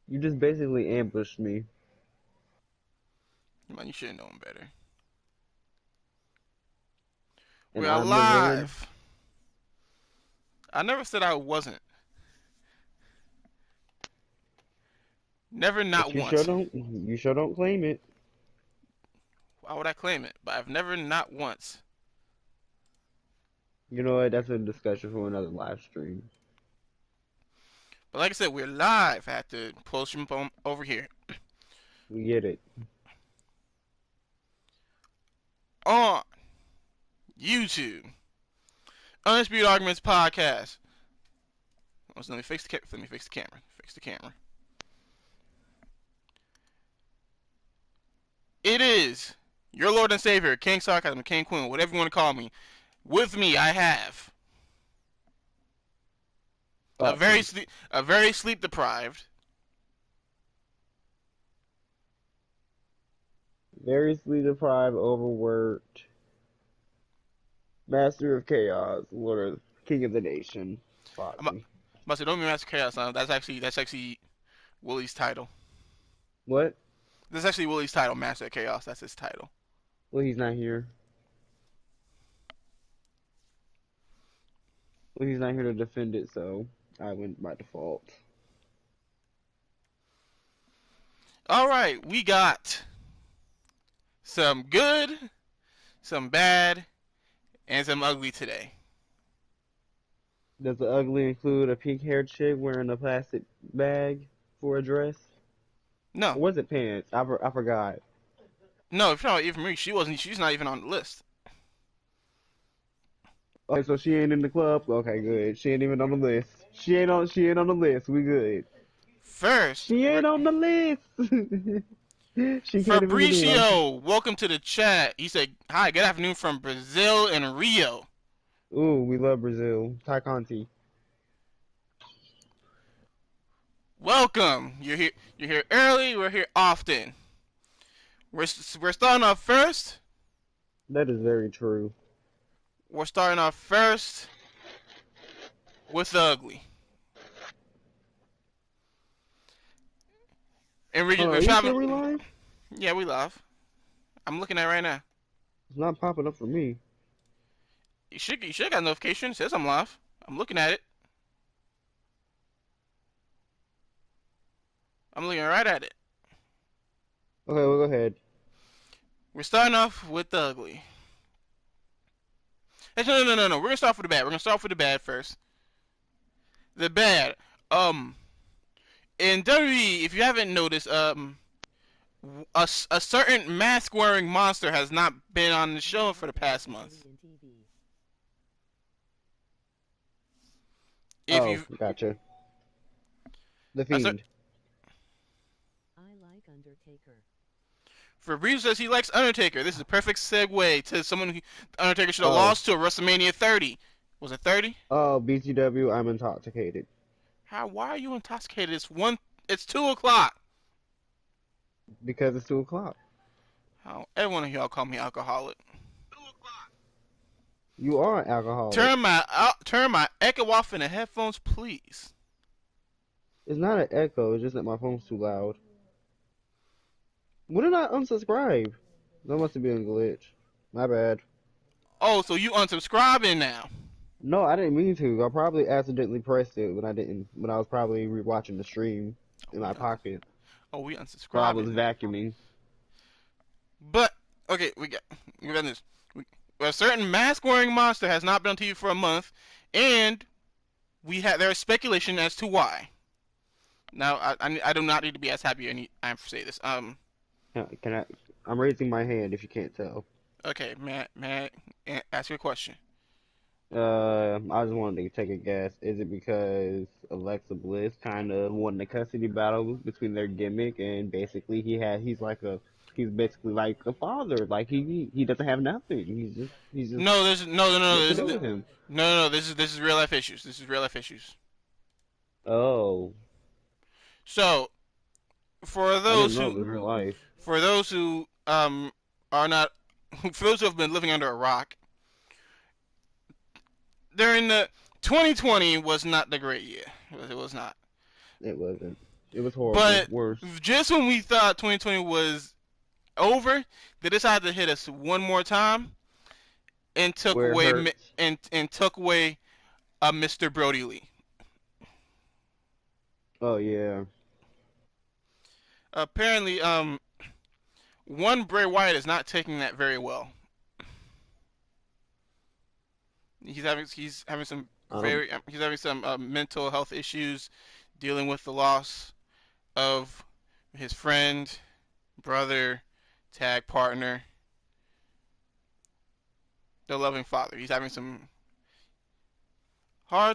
You just basically ambushed me. Man, you should have known better. And We're I'm the villain. alive. I never said I wasn't. Never, not But you sure once. don't. You sure don't claim it. Why would I claim it? But I've never, not once. You know what? That's a discussion for another live stream. But like I said, we're live. I have to post them over here. We get it. On YouTube. Undisputed Arguments Podcast. Let me fix the camera. Fix the camera. It is your Lord and Savior, King Sarcasm, King Queen, whatever you want to call me. With me, I have Awesome. a very sleep deprived. Variously deprived, overworked, master of chaos, Lord of King of the Nation, I'm Foxy. about to say, don't be Master Chaos. That's actually Willie's title. What? That's actually Willie's title, Master of Chaos. That's his title. Well, he's not here. Well, he's not here to defend it, so I went by default. All right, we got some good, some bad, and some ugly today. Does the ugly include a pink-haired chick wearing a plastic bag for a dress? No, Or was it pants? I forgot. no. If you're not even Marie, she wasn't. She's not even on the list. Okay, so she ain't in the club. Okay, good. She ain't even on the list. She ain't on. She ain't on the list. We good. First, She ain't on the list. She can't even get in. Fabricio, welcome to the chat. He said, "Hi, good afternoon from Brazil and Rio." Ooh, we love Brazil. Ty Conti. Welcome. You're here. You're here early. We're here often. We're starting off first. That is very true. We're starting off first with the ugly. And Hold on, we're are you traveling. sure we live? Yeah, we love. I'm looking at it right now. It's not popping up for me. You should got a notification. It says I'm live. I'm looking at it. I'm looking right at it. Okay, well, go ahead. We're starting off with the ugly. No. We're gonna start with the bad. We're gonna start with the bad first. The bad. Um, in WWE, if you haven't noticed, a certain mask-wearing monster has not been on the show for the past month. If Oh, you gotcha. The a cer- Fiend. Fabrice says he likes Undertaker. This is a perfect segue to someone who Undertaker should have Oh. lost to WrestleMania 30. Was it 30? Oh, BTW, I'm intoxicated. How? Why are you intoxicated? It's one. It's 2 o'clock. Because it's 2 o'clock. How? Every one of y'all call me alcoholic. You are an alcoholic. Turn my echo off in the headphones, please. It's not an echo, it's just that my phone's too loud. When did I unsubscribe? That must have been a glitch. My bad. Oh, so you unsubscribing now? No, I didn't mean to. I probably accidentally pressed it when I didn't. When I was probably rewatching the stream in my pocket We while I was unsubscribing. vacuuming. But okay, we got this. A certain mask-wearing monster has not been on TV for a month, and there is speculation as to why. Now, I do not need to be as happy as I am for say this. Can I? I'm raising my hand if you can't tell. Okay, may I ask you a question? I just wanted to take a guess. Is it because Alexa Bliss kind of won the custody battle between their gimmick and basically he's basically like a father. Like he doesn't have nothing. He's just No, there's what to there's do with him. no. This is real life issues. This is real life issues. Oh, So for I didn't those know it who was real life. for those who are not for those who have been living under a rock, during the 2020 was not the great year. It was not. It wasn't. It was horrible. But Worse. just when we thought 2020 was over, they decided to hit us one more time and took Where it away hurts. and took away Mr. Brody Lee. Oh yeah. Apparently, one Bray Wyatt is not taking that very well. He's having some Um. mental health issues, dealing with the loss of his friend, brother, tag partner, the loving father. He's having some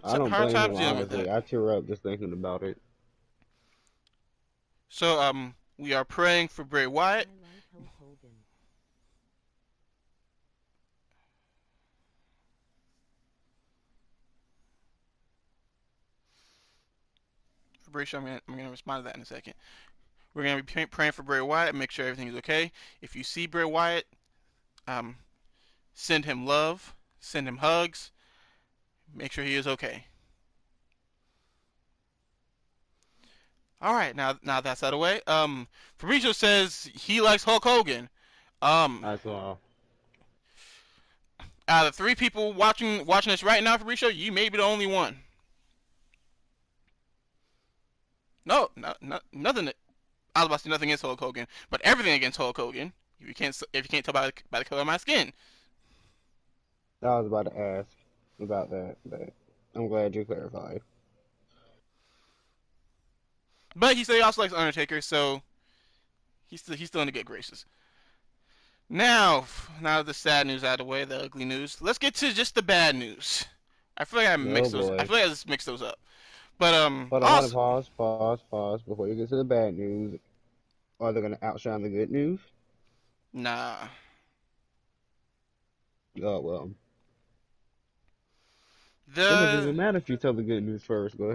I don't hard blame times him, dealing with that. honestly. I tear up just thinking about it. So we are praying for Bray Wyatt. For Bray, I'm gonna respond to that in a second. We're gonna be praying for Bray Wyatt, make sure everything is okay. If you see Bray Wyatt, um, send him love, send him hugs, make sure he is okay. All right, now that's out of the way. Fabrizio says he likes Hulk Hogan. Um, I saw. Out of the three people watching this right now, Fabrizio, you may be the only one. No, nothing. I was about to say nothing against Hulk Hogan, but everything against Hulk Hogan. If you can't tell by the color of my skin. I was about to ask about that, but I'm glad you clarified. But he said he also likes Undertaker, so he's still in the good graces. Now the sad news out of the way, the ugly news. Let's get to just the bad news. I feel like Oh boy. I just mixed those up. But Hold on, also, pause. Before you get to the bad news, are they gonna outshine the good news? nah. Oh well. It doesn't The even matter if you tell the good news first. Go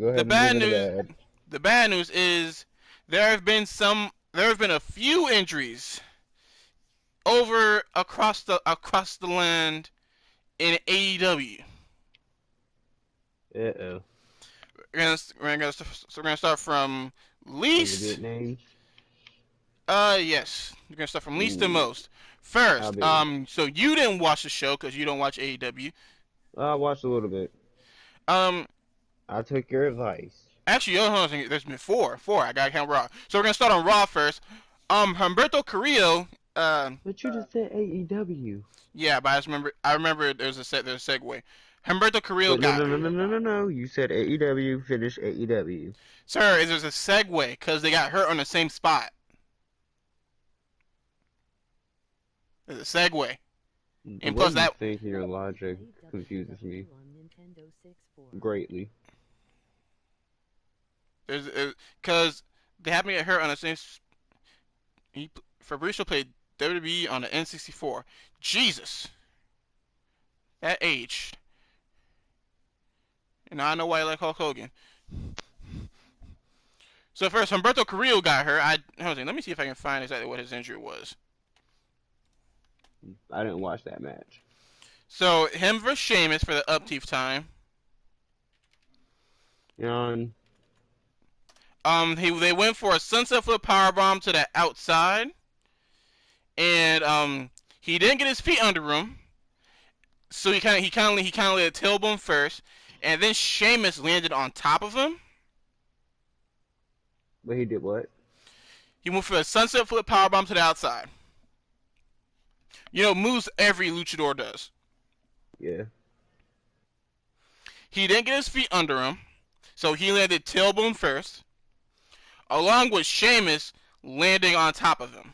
the ahead and move bad into news bad. the bad news is there have been a few injuries over across the land in AEW. Uh-oh. We're gonna start from From the least. good names. Yes, we're gonna start from least to Ooh, most. I'll First, be. so you didn't watch the show because you don't watch AEW. I watched a little bit. Um, I took your advice. Actually, hold on, there's been four. I gotta count Raw. So we're gonna start on Raw first. Humberto Carrillo. But you just said AEW. Yeah, but I remember there's a segue. Humberto Carrillo But no, got. no, no, no, no, no, no. You said AEW. Finish AEW. Sir, there's a segue because they got hurt on the same spot. There's a segue, The and way plus you that think and your logic confuses me greatly. there's because they happen to get hurt on the same. Fabricio played WWE on the N64. Jesus, that age. And I know why I like Hulk Hogan. So first, Humberto Carrillo got hurt. Let me see if I can find exactly what his injury was. I didn't watch that match. So him versus Sheamus for the upkeep time. Yawn. They went for a sunset flip powerbomb to the outside, and he didn't get his feet under him, so he kind of laid a tailbone first, and then Sheamus landed on top of him. But he did what? He went for a sunset flip powerbomb to the outside. You know, moves every luchador does. Yeah. He didn't get his feet under him, so he landed tailbone first, along with Sheamus landing on top of him.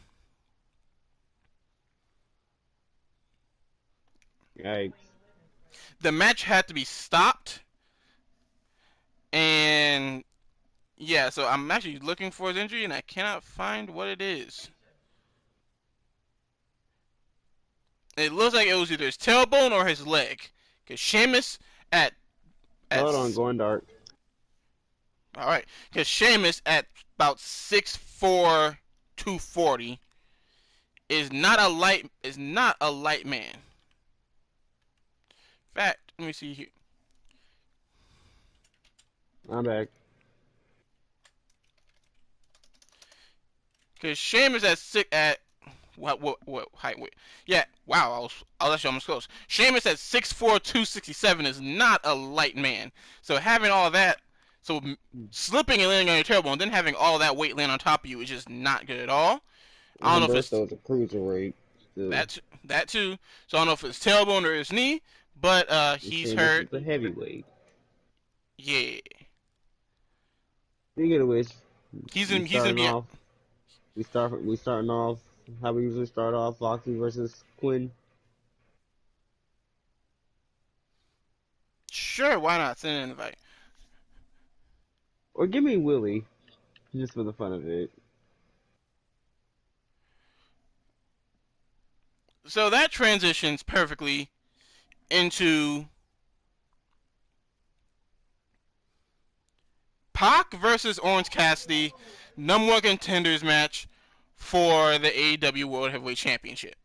Yikes. The match had to be stopped, and yeah, so I'm actually looking for his injury, and I cannot find what it is. It looks like it was either his tailbone or his leg, because Sheamus at Hold on, going dark. all right, because Sheamus at about 6'4", 240 is not a light man. In fact, let me see here. I'm back. Because Sheamus at what height? Wait. Yeah, wow, I was actually almost close. Sheamus at 6'4", 267 is not a light man. So having all that, slipping and landing on your tailbone, and then having all that weight land on top of you is just not good at all. I don't know if it's Humberto's a cruiserweight still. that too. So I don't know if it's tailbone or his knee, but And he's Sheamus hurt. is a heavyweight. Yeah, Speaking of which, he's we gonna starting be off. We starting off how we usually start off: Foxy versus Quinn. sure. Why not send an invite? Or give me Willie, just for the fun of it. So that transitions perfectly into Pac versus Orange Cassidy, number one contenders match for the AEW World Heavyweight Championship.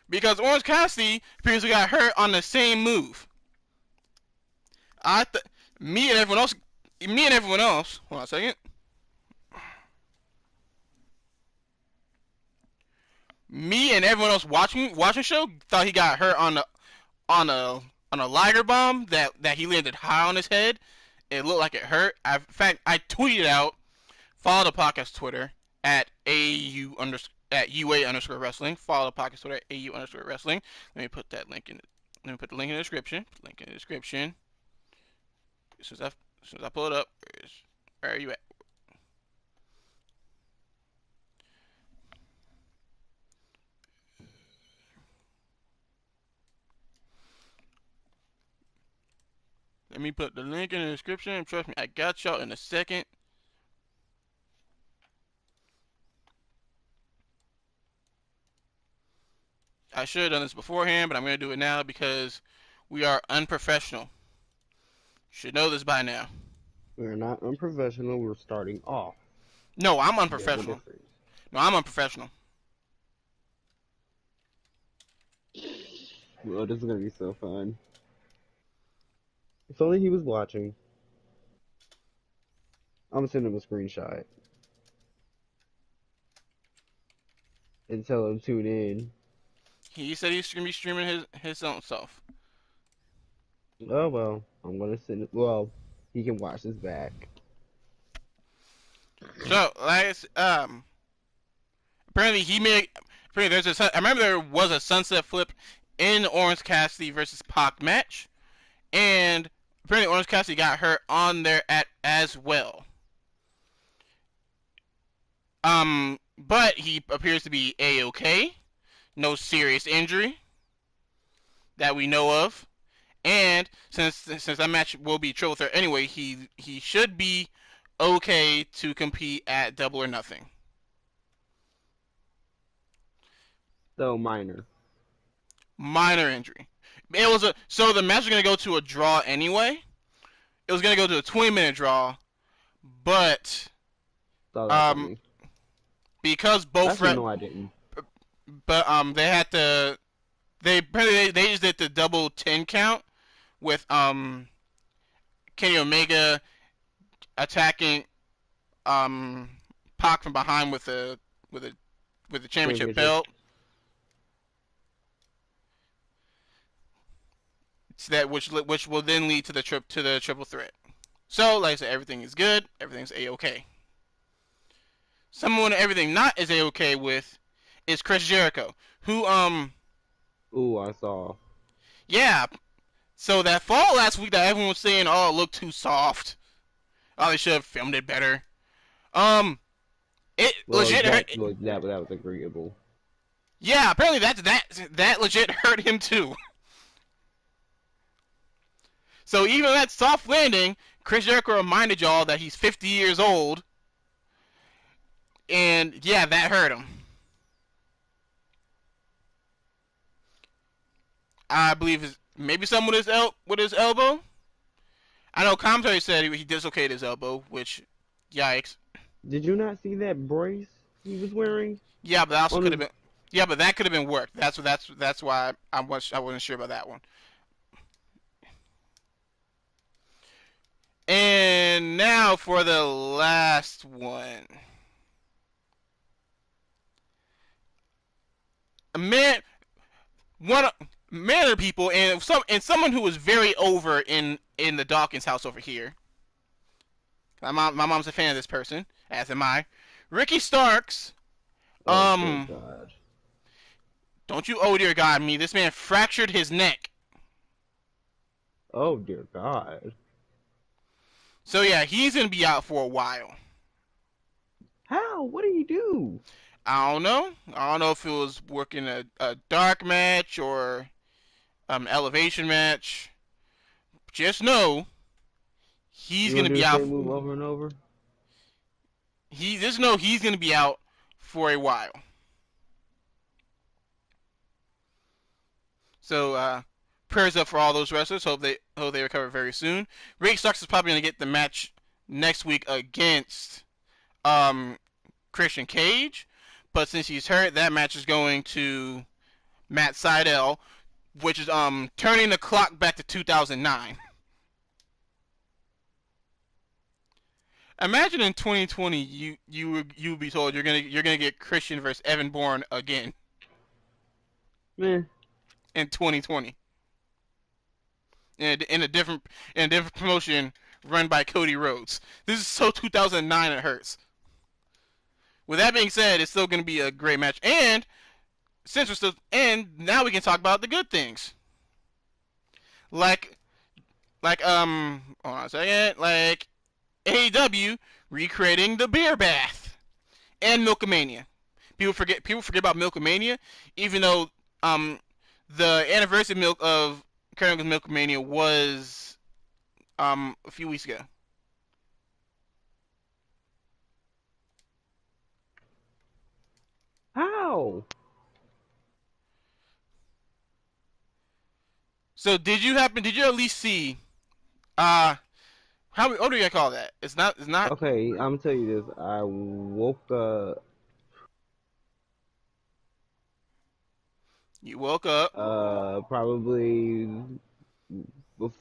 Because Orange Cassidy appears to got hurt on the same move. Me and everyone else. Hold on a second. Me and everyone else watching the show thought he got hurt on a Liger bomb that he landed high on his head. It looked like it hurt. In fact, I tweeted out, follow the podcast Twitter at UA_wrestling. Follow the podcast Twitter at AU_wrestling. Let me put that link in. Let me put the link in the description. Link in the description. As soon as I pull it up, where are you at? Let me put the link in the description. Trust me, I got y'all in a second. I should have done this beforehand, but I'm going to do it now because we are unprofessional. You should know this by now. We're not unprofessional. We're starting off. No, I'm unprofessional. No, I'm unprofessional. Well, this is gonna be so fun. If only he was watching. I'm gonna send him a screenshot and tell him tune in. He said he's going to be streaming his own self. Oh well, I'm gonna send it. Well, he can watch this back. So, apparently I remember there was a sunset flip in Orange Cassidy versus Pac match, and apparently Orange Cassidy got hurt on there as well. But he appears to be A-okay. No serious injury that we know of. And since that match will be triple threat anyway, he should be okay to compete at Double or Nothing. So minor injury. So the match was gonna go to a draw anyway. It was gonna go to a 20-minute draw, but because both no, I didn't. But they just did the double 10 count with Kenny Omega attacking Pac from behind with the championship belt. So that which will then lead to the triple threat. So, like I said, everything is good. Everything's A-okay. Someone everything not is A-okay with is Chris Jericho, who Ooh, I saw. Yeah. So that fall last week that everyone was saying, oh, it looked too soft. Oh, they should have filmed it better. It legit hurt. That was agreeable. Yeah, apparently that legit hurt him too. So even that soft landing, Chris Jericho reminded y'all that he's 50 years old. And yeah, that hurt him. I believe maybe something with his elbow. I know commentary said he dislocated his elbow, which, yikes. Did you not see that brace he was wearing? Yeah, but that also could have been. Yeah, but that could have been worked. That's why I wasn't sure about that one. And And now for the last one. A man, one man of people, and someone who was very over in the Dawkins house over here. My mom's a fan of this person, as am I. Ricky Starks. Oh, good Um, God. don't you oh dear God me? This man fractured his neck. Oh, dear God. So yeah, he's gonna be out for a while. How? What did he do? I don't know. I don't know if it was working a dark match or elevation match. Just know he's You gonna gonna do be the out. same move over and over? He's gonna be out for a while. So prayers up for all those wrestlers. Hope they recover very soon. Ricky Starks is probably gonna get the match next week against um Christian Cage, but since he's hurt, that match is going to Matt Sydal, which is turning the clock back to 2009. Imagine in 2020 you would be told you're gonna get Christian versus Evan Bourne again Meh. in 2020 in a different promotion run by Cody Rhodes. This is so 2009 it hurts. With that being said, it's still gonna be a great match, and since we're still and now we can talk about the good things like hold on a second, like AEW recreating the beer bath and Milkamania. People forget about Milkamania, even though the anniversary milk of Current Milkamania was a few weeks ago. How? So did you at least see how what do you call that? It's not Okay, I'm gonna tell you this. I woke up you woke up. probably bef-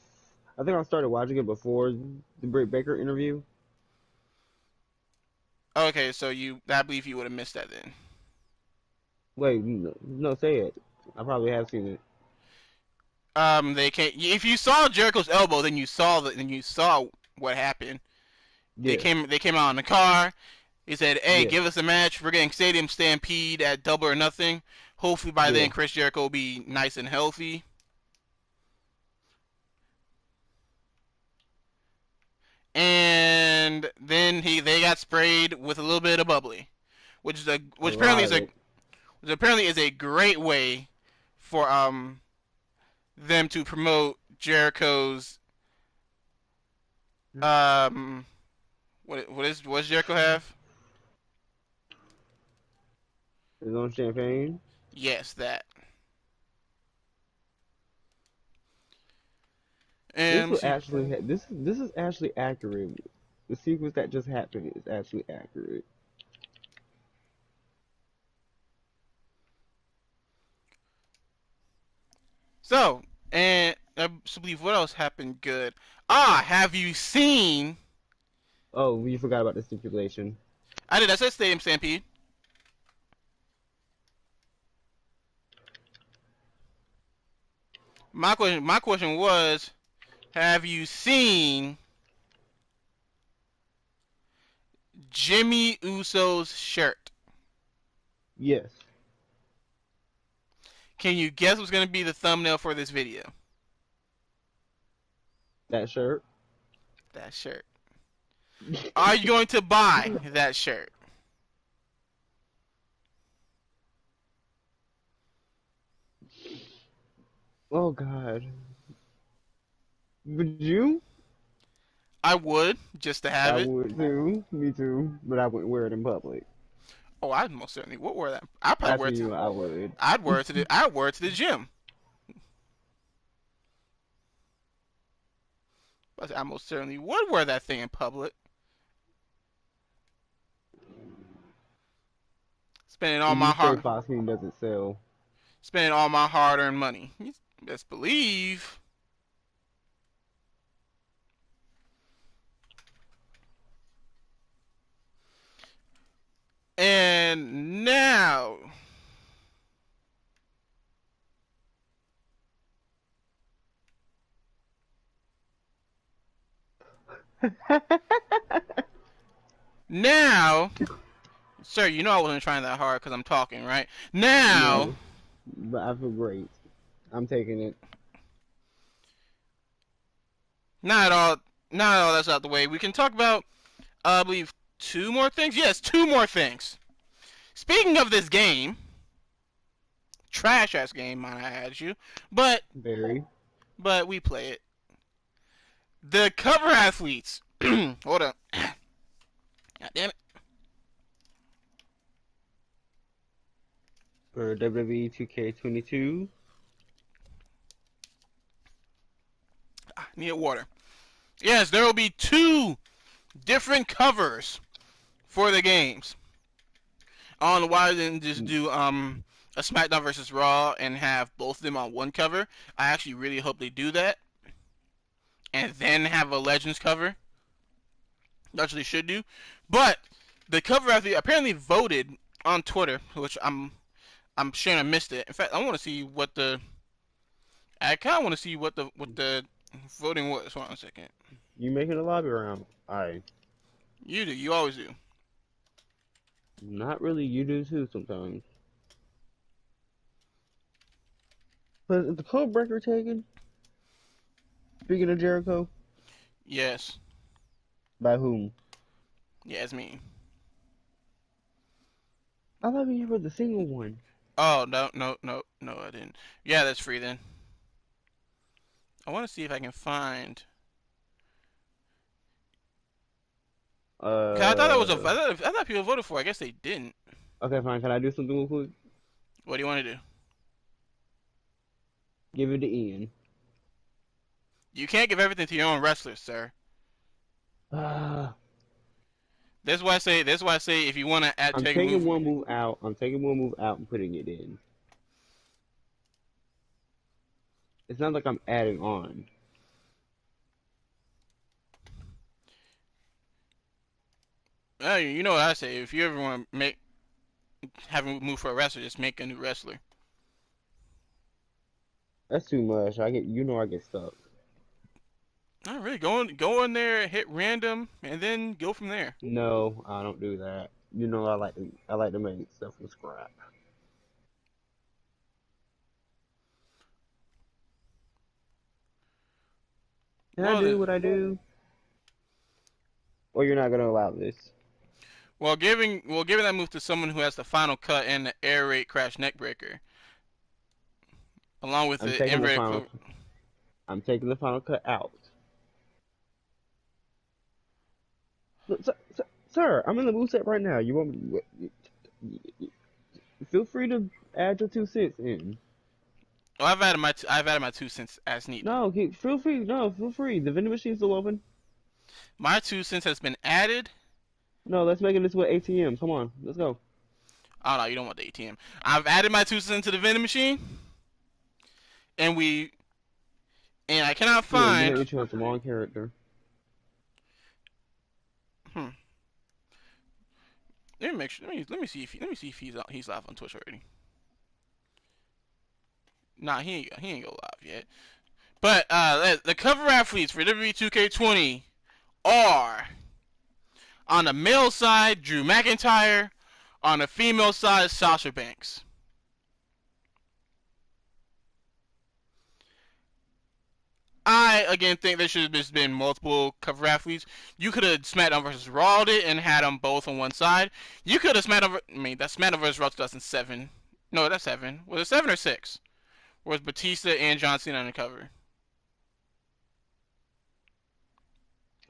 I think I started watching it before the Britt Baker interview. Okay, so I believe you would have missed that then. Wait, no, no, say it. I probably have seen it. They can't. If you saw Jericho's elbow, then you saw what happened. They Yes, came out in the car. He said, "Hey, yes, give us a match. We're getting Stadium Stampede at Double or Nothing. Hopefully by then yes. Chris Jericho will be nice and healthy." And then they got sprayed with a little bit of bubbly, A which lot of it. apparently is a great way for them to promote Jericho's um what does Jericho have? His own champagne. Yes, that. This And will let's see. actually this is actually accurate. The sequence that just happened is actually accurate. So, and I believe what else happened good? Have you seen? Oh, you forgot about the stipulation. I did. I said Stadium Stampede. My question was, have you seen Jimmy Uso's shirt? Yes, Can you guess what's going to be the thumbnail for this video? that shirt. That shirt. Are you going to buy that shirt? Oh God. Would you? I would, just to have I it. would too. Me too. But I wouldn't wear it in public. Oh, I most certainly would wear that. I'd probably wear Asking it to. you, I would. I'd wear it to the gym. But I most certainly would wear that thing in public. Spending all And my you say hard, Phosphine doesn't sell. spending all my hard-earned money. You best believe. Now, sir, you know I wasn't trying that hard because I'm talking, right? Now, No, but I feel great. I'm taking it. not at all, not at all. That's out the way. We can talk about, I believe, two more things. Yes, two more things. Speaking of this game, trash ass game, might I add you, but Very. we play it. The cover athletes. Hold up. God damn it. For WWE 2K22. I need water. Yes, there will be two different covers for the games. I don't know why they didn't just do a SmackDown versus Raw and have both of them on one cover. I actually really hope they do that, and then have a Legends cover. That's what they should do. But the cover athlete apparently voted on Twitter, which I'm sure I missed it. In fact, I want to see what the I kind of want to see what the voting was. Hold on a second. You making a lobby round? Alright. You do. You always do. Not really. You do too sometimes. But is the code breaker taken? Speaking of Jericho, Yes. by whom? Yeah, it's me. I thought you were the single one. Oh no, I didn't. Yeah, that's free then. I want to see if I can find. 'Cause I thought that was a. Uh, I thought people voted for it. I guess they didn't. okay, fine. Can I do something real quick? What do you want to do? Give it to Ian. You can't give everything to your own wrestlers, sir. Ah, That's why I say. That's why I say if you want to add I'm take a taking move. one move out. I'm taking one move out and putting it in. It's not like I'm adding on. You know what I say. If you ever want to make have a move for a wrestler, just make a new wrestler. That's too much. I get stuck. Not really. Go in there, hit random, and then go from there. No, I don't do that. I like to make stuff from scrap. Can I Well do then. what I do? Or you're not gonna allow this? Giving that move to someone who has the final cut and the air raid crash neckbreaker, along with I'm the taking the inverted final. clover. I'm taking the final cut out. Look, sir, I'm in the move set right now. You want me? Feel free to add your 2 cents in. Oh, I've added my 2 cents as needed. No, feel free. No, feel free. The vending machine's still open. My 2 cents has been added. No, let's make it this way. ATM. Come on, let's go. Oh no, you don't want the ATM. I've added my 2 cents to the vending machine, and I cannot Yeah, you made find. me choose the wrong character. Hmm. Let me make sure. Let me see if he's live on Twitch already. Nah, he ain't go live yet. But the cover athletes for WWE 2K20 are on the male side Drew McIntyre, on the female side Sasha Banks. I again think there should have just been multiple cover athletes. You could have SmackDown versus Raw it and had them both on one side. You could have SmackDown. I mean, that's SmackDown versus Raw 2007. No, that's 7. Was it 7 or 6? Was Batista and John Cena on the cover?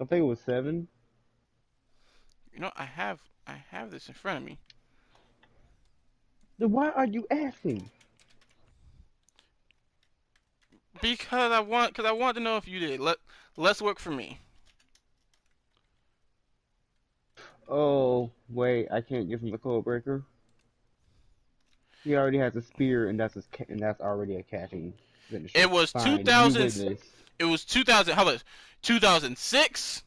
I think it was 7. You know, I have this in front of me. Then why are you asking? Because I want to know if you did. Let's work for me. Oh, wait, I can't give him the code breaker. He already has a spear, and that's already a catching finisher. It was Fine, you 2000. win this. It was 2000. How about 2006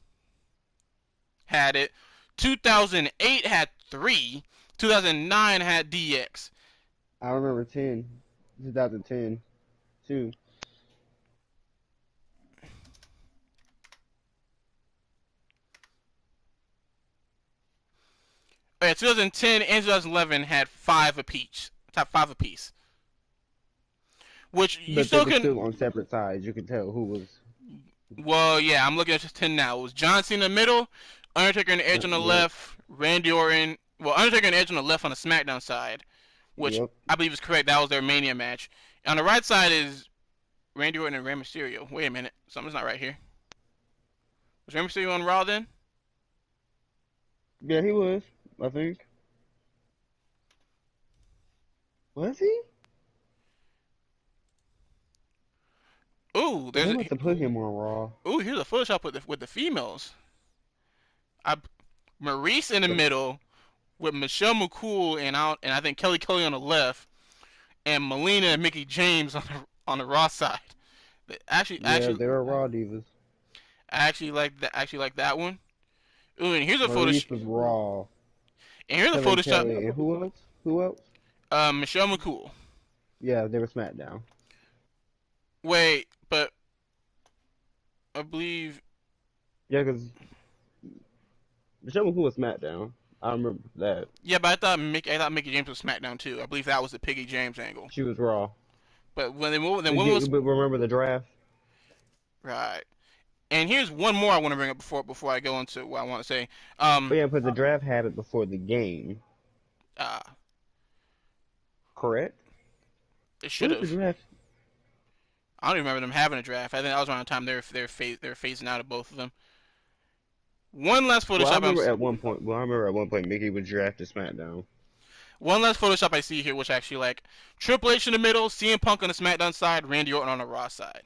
had it. 2008 had 3. 2009 had DX. I remember 2010, too. Yeah, 2010 and 2011 had 5 apiece, top 5 apiece. Which you But they still were can. still on separate sides. You could tell who was. Well, yeah, I'm looking at just 10 now. It was John Cena in the middle, Undertaker and Edge on the Yep. left, Randy Orton. Well, Undertaker and Edge on the left on the SmackDown side, which Yep. I believe is correct. That was their Mania match. On the right side is Randy Orton and Rey Mysterio. Wait a minute, something's not right here. Was Rey Mysterio on Raw then? Yeah, he was. I think. Was he? Ooh, They there's must have put him on Raw. here's a Photoshop with the females. I Maurice in the middle with Michelle McCool and I think Kelly on the left, and Melina and Mickey James on the Raw side. Actually, Yeah, actually, they were Raw divas. I actually like that. Actually, like that one. Ooh, and here's a photo. Maurice was Raw. And here's a Kelly Photoshop. Kelly. And who else? Who else? Michelle McCool. Yeah, they were SmackDown. Wait, but I believe. Yeah, because Michelle McCool was SmackDown. I remember that. Yeah, but I thought Mickey James was SmackDown too. I believe that was the Piggy James angle. She was Raw. But when then women was But remember the draft? right. And here's one more I want to bring up before I go into what I want to say. But yeah, but the draft happened before the game. Uh, Correct? it should When did the have. draft? I don't even remember them having a draft. I think that was around the time they're phasing out of both of them. One last Well, I Photoshop. remember at one point. Well, I remember at one point Mickey was drafted SmackDown. One last Photoshop I see here, which actually like Triple H in the middle, CM Punk on the SmackDown side, Randy Orton on the Raw side.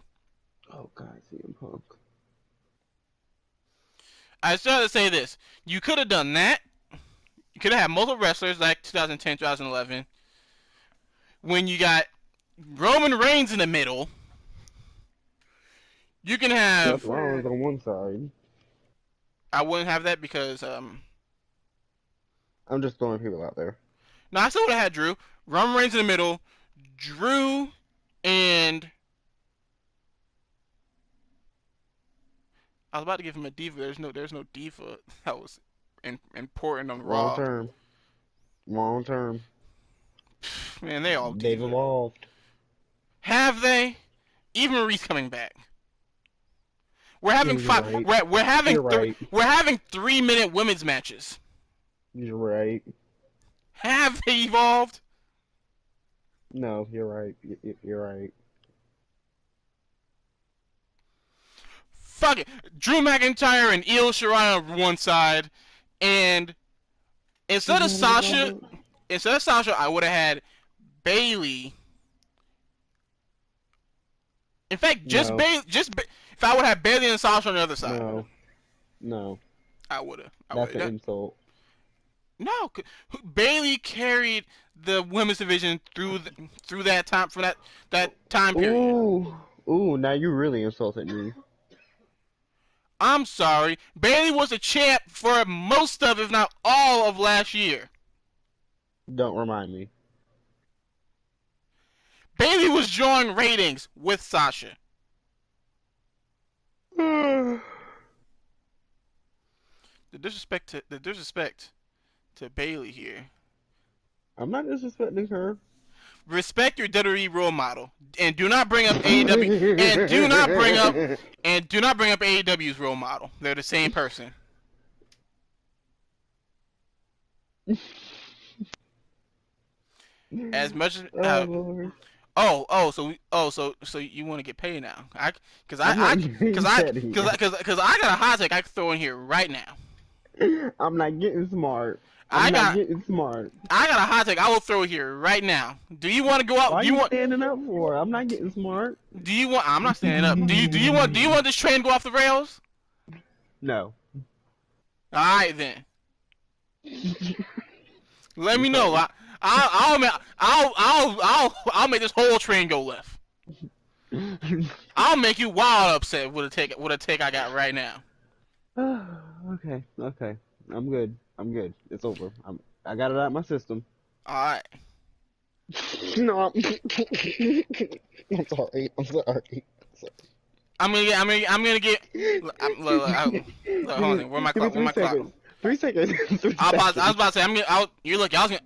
Oh God, CM Punk. I still have to say this: you could have done that. You could have had multiple wrestlers like 2010, 2011. When you got Roman Reigns in the middle, you can have. Seth Rollins on one side. I wouldn't have that because I'm just throwing people out there. no, I still would have had Drew. Roman Reigns in the middle, Drew and I was about to give him a diva. There's no diva that was important on Long Raw. term. Long term. Man, they all They've diva. evolved. Have they? Even Maurice coming back. We're having You're five. right. We're having 3-minute women's matches. You're right. Have they evolved? No, you're right. You're right. Fuck it. Drew McIntyre and Io Shirai on one side, and instead of Sasha, I would have had Bayley. In fact, No. if I would have Bayley and Sasha on the other side, No. I would have. That's an insult. No, Bayley carried the women's division through that time that time period. Ooh, now you really insulted me. I'm sorry. Bayley was a champ for most of, if not all, of last year. Don't remind me. Bayley was drawing ratings with Sasha. The disrespect to Bayley here. I'm not disrespecting her. Respect your WWE role model, and do not bring up AEW. and do not bring up AEW's role model. They're the same person. As much as so you want to get paid now? Because I got a hot take I can throw in here right now. I'm not getting smart. I got a hot take I will throw here right now. Do you want to go out? Why are you standing up for? I'm not getting smart. I'm not standing up. Do you want this train to go off the rails? No. All right then. Let me know. I'll make this whole train go left. I'll make you wild upset with a take I got right now. Okay. I'm good. It's over. I got it out of my system. All right. No, I'm sorry. I'm gonna get. Look, hold on. Where my clock? 3 seconds. 3 I was seconds. about to say, you're looking,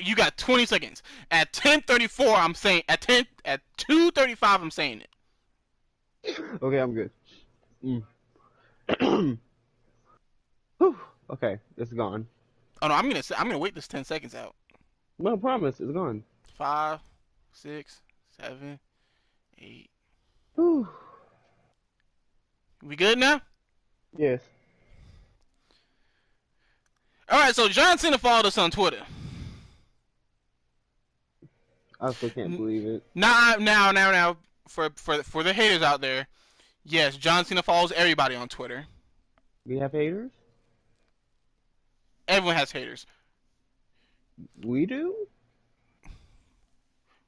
you got 20 seconds. At 10:34, I'm saying, at 2:35, I'm saying it. Okay, I'm good. Mm. Whew. Okay, it's gone. Oh no, I'm gonna wait this 10 seconds out. No promise, it's gone. 5, 6, 7, 8. Whew. We good now? Yes. All right, so John Cena followed us on Twitter. I still can't believe it. Now, for the haters out there, yes, John Cena follows everybody on Twitter. We have haters? Everyone has haters. We do?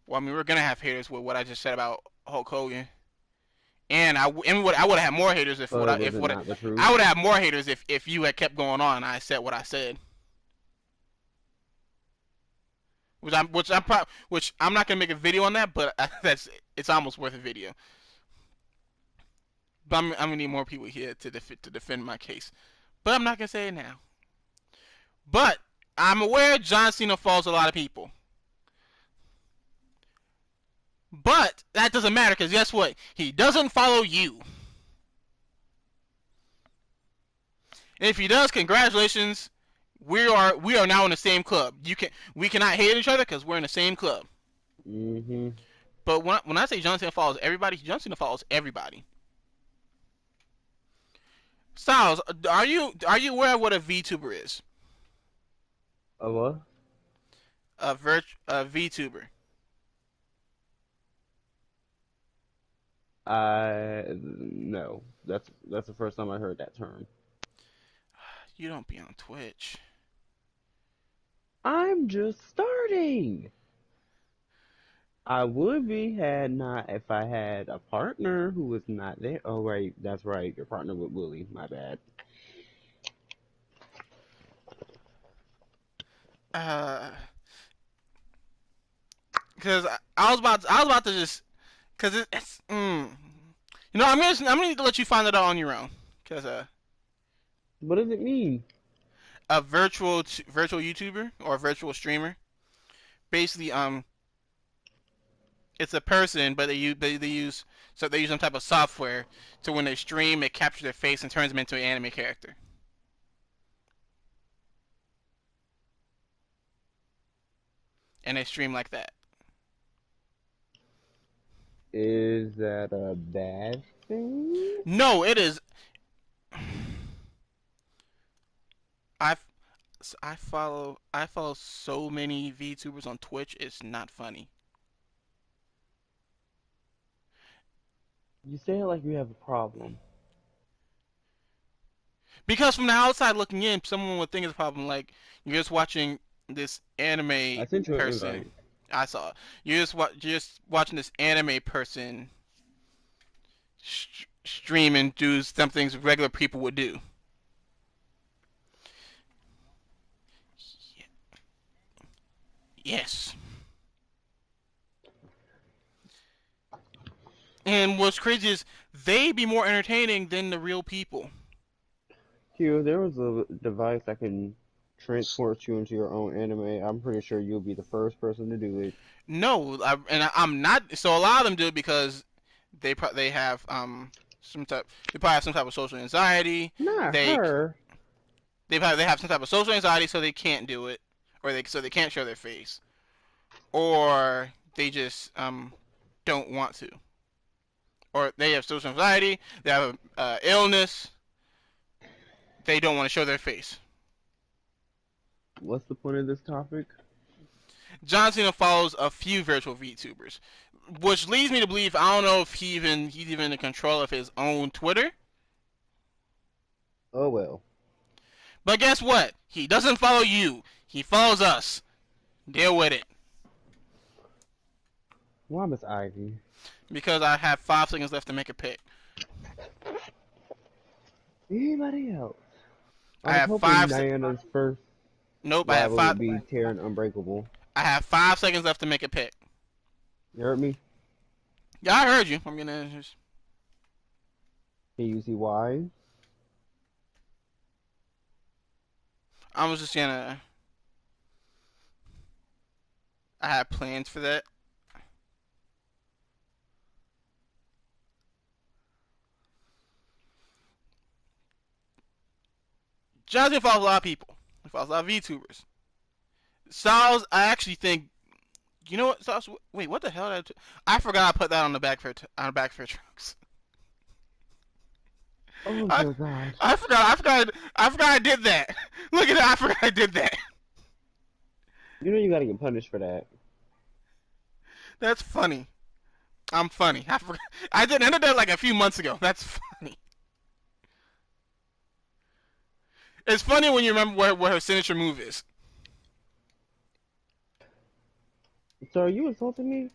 Well, I mean, we're gonna have haters with what I just said about Hulk Hogan, and I would have had more haters if Was it not the truth? I would have had more haters if you had kept going on and I said what I said. Which I'm not gonna make a video on that, but it's almost worth a video. But I'm gonna need more people here to defend my case. But I'm not gonna say it now. But I'm aware John Cena follows a lot of people. But that doesn't matter because guess what? He doesn't follow you. And if he does, congratulations. We are now in the same club. We cannot hate each other because we're in the same club. Mm-hmm. But when I say John Cena follows everybody, John Cena follows everybody. Styles, are you aware of what a VTuber is? A what? A VTuber. No. That's the first time I heard that term. You don't be on Twitch. I'm just starting. I would be if I had a partner who was not there. Oh right, that's right. Your partner with Willie. My bad. Because I was about to just because it's you know I'm gonna need to let you find it out on your own because What does it mean? a virtual YouTuber or a virtual streamer basically it's a person but they use some type of software to when they stream it captures their face and turns them into an anime character. And they stream like that. Is that a bad thing? No, it is. I follow so many VTubers on Twitch. It's not funny. You say it like you have a problem. Because from the outside looking in, someone would think it's a problem. Like you're just watching this anime I sent you an person. invite. I saw. You're just watching this anime person stream and do some things regular people would do. Yes. And what's crazy is they be more entertaining than the real people. Q, there was a device that can transport you into your own anime. I'm pretty sure you'll be the first person to do it. No, I'm not. So a lot of them do it because they have some type they probably have some type of social anxiety. Not They her. they have some type of social anxiety, so they can't do it, or they can't show their face, or they just don't want to, or they have social anxiety, they have illness, they don't want to show their face. What's the point of this topic? John Cena follows a few virtual VTubers, which leads me to believe I don't know if he's even in control of his own Twitter. Oh well. But guess what? He doesn't follow you. He follows us. Deal with it. Why Miss Ivy? Because I have 5 seconds left to make a pick. Anybody else? I have hoping 5 Diana's first Nope, rival would be Terran Unbreakable. I have 5 seconds left to make a pick. You heard me? Yeah, I heard you. I'm gonna just... Can you see why? I was just gonna. I had plans for that. Jonathan follows a lot of people. He follows a lot of VTubers. Styles, I actually think. You know what, Styles? Wait, what the hell? I forgot I put that on the back for trucks. Oh I my gosh. I forgot I did that. Look at that. I forgot I did that. You know you gotta get punished for that. That's funny. I'm funny. I forgot. I did. I did that like a few months ago. That's funny. It's funny when you remember where her signature move is. So are you insulting me?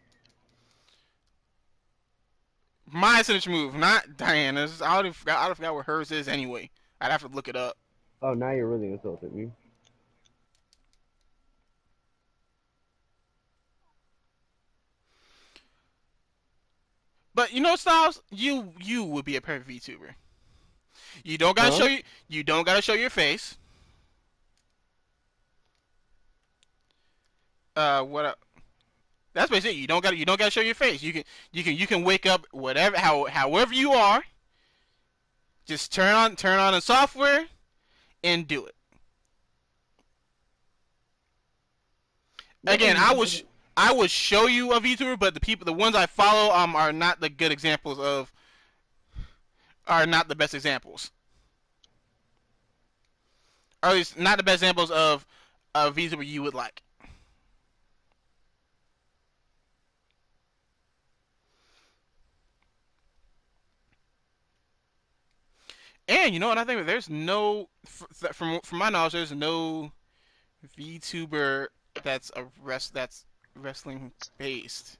My signature move, not Diana's. I would have forgot what hers is anyway. I'd have to look it up. Oh, now you're really insulting me. But you know, Styles, you would be a perfect VTuber. You don't gotta Huh? show you don't gotta show your face. What? That's basically it. You don't gotta show your face. You can wake up however you are. Just turn on the software and do it. What Again, is it? I would show you a VTuber, but the ones I follow are not the good examples of are not the best examples. Or at least not the best examples of a VTuber you would like. And you know what I think? There's no from my knowledge, there's no VTuber that's wrestling based.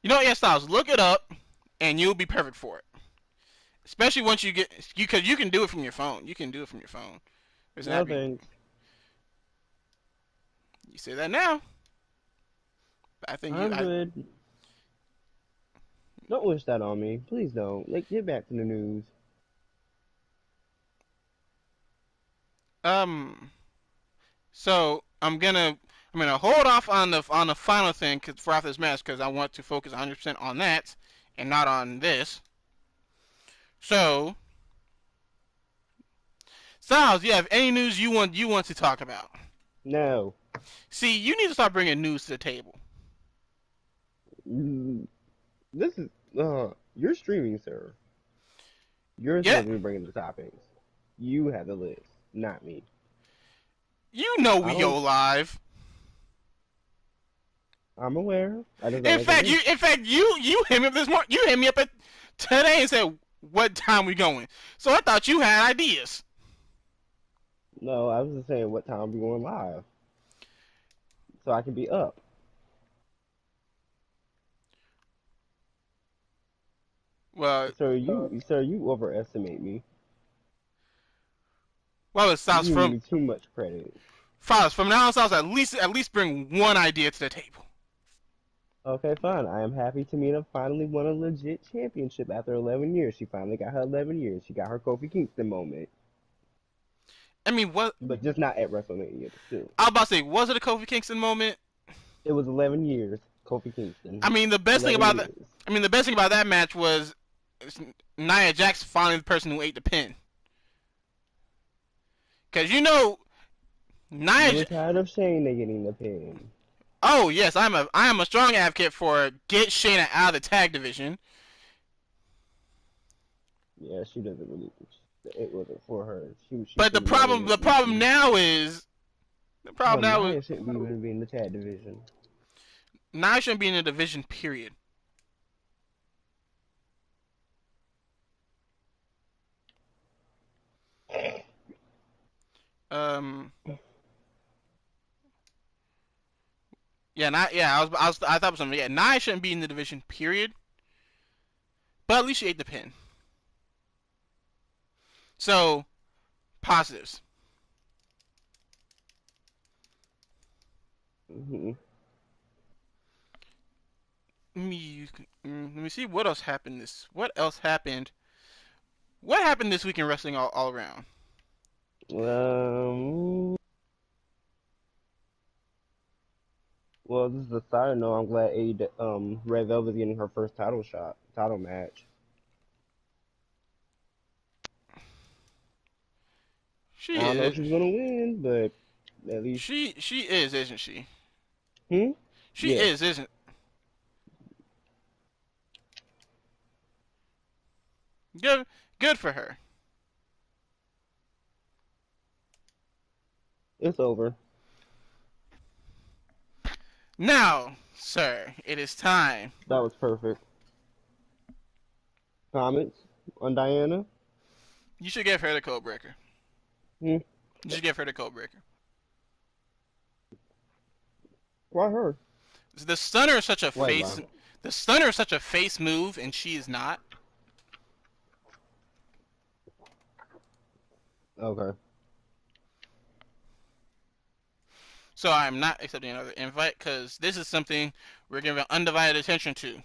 You know what? Yeah, Styles, look it up, and you'll be perfect for it. Especially once you get because you can do it from your phone. You can do it from your phone. There's an No app thanks. you say that now. But I think I'm good. Don't wish that on me. Please don't. Like, get back to the news. um. So I'm gonna hold off on the final thing for after this match because I want to focus 100% on that and not on this. So, Styles, you have any news you want to talk about? No. See, you need to start bringing news to the table. Mm, This is, you're streaming, sir. You're Yeah, supposed to be bringing the topics. You have the list, not me. you know I we go don't, live. I'm aware. I just don't like a list. In fact, you hit me up this morning. You hit me up today and said what time we going. So I thought you had ideas. No, I was just saying what time we going live. So I can be up. Well, Sir, you overestimate me. it You sounds give me too much credit. from now on, Styles, at least bring one idea to the table. Okay, fine. I am happy Tamina finally won a legit championship after 11 years. She finally got her 11 years. She got her Kofi Kingston moment. I mean, what But just not at WrestleMania, but still. I was about to say, was it a Kofi Kingston moment? It was 11 years, Kofi I Kingston. mean, the best thing 11 about that, years. I mean, the best thing about that match was Nia Jax finally the person who ate the pin. Because you know, You Nia. were tired of Shayna getting the pin. Oh yes, I am a strong advocate for get Shayna out of the tag division. Yeah, she doesn't really. It wasn't for her. She But should have never the went problem DC. now is the Oh, problem now is Nia shouldn't even be in the tag division. Nia shouldn't be in the division. Period. Um. Yeah. Not. Yeah. I thought of something. Yeah. Nia shouldn't be in the division. Period. But at least she ate the pin. So positives. Hmm. let me see what else happened this. What else happened? What happened this week in wrestling all around? Um, well, this is a side note. I'm glad Red Velvet's getting her first title match. I She don't know if is. she's gonna win, but at least, She is, isn't she? hmm, She yeah, is, isn't? Good, good for her. it's over. Now, sir, it is time. That was perfect. Comments on Diana? You should give her the code breaker. Hmm, You should give her the code breaker. why her? The stunner is such a Wait, face. why? The stunner is such a face move, and she is not. Okay. So I'm not accepting another invite because this is something we're giving undivided attention to.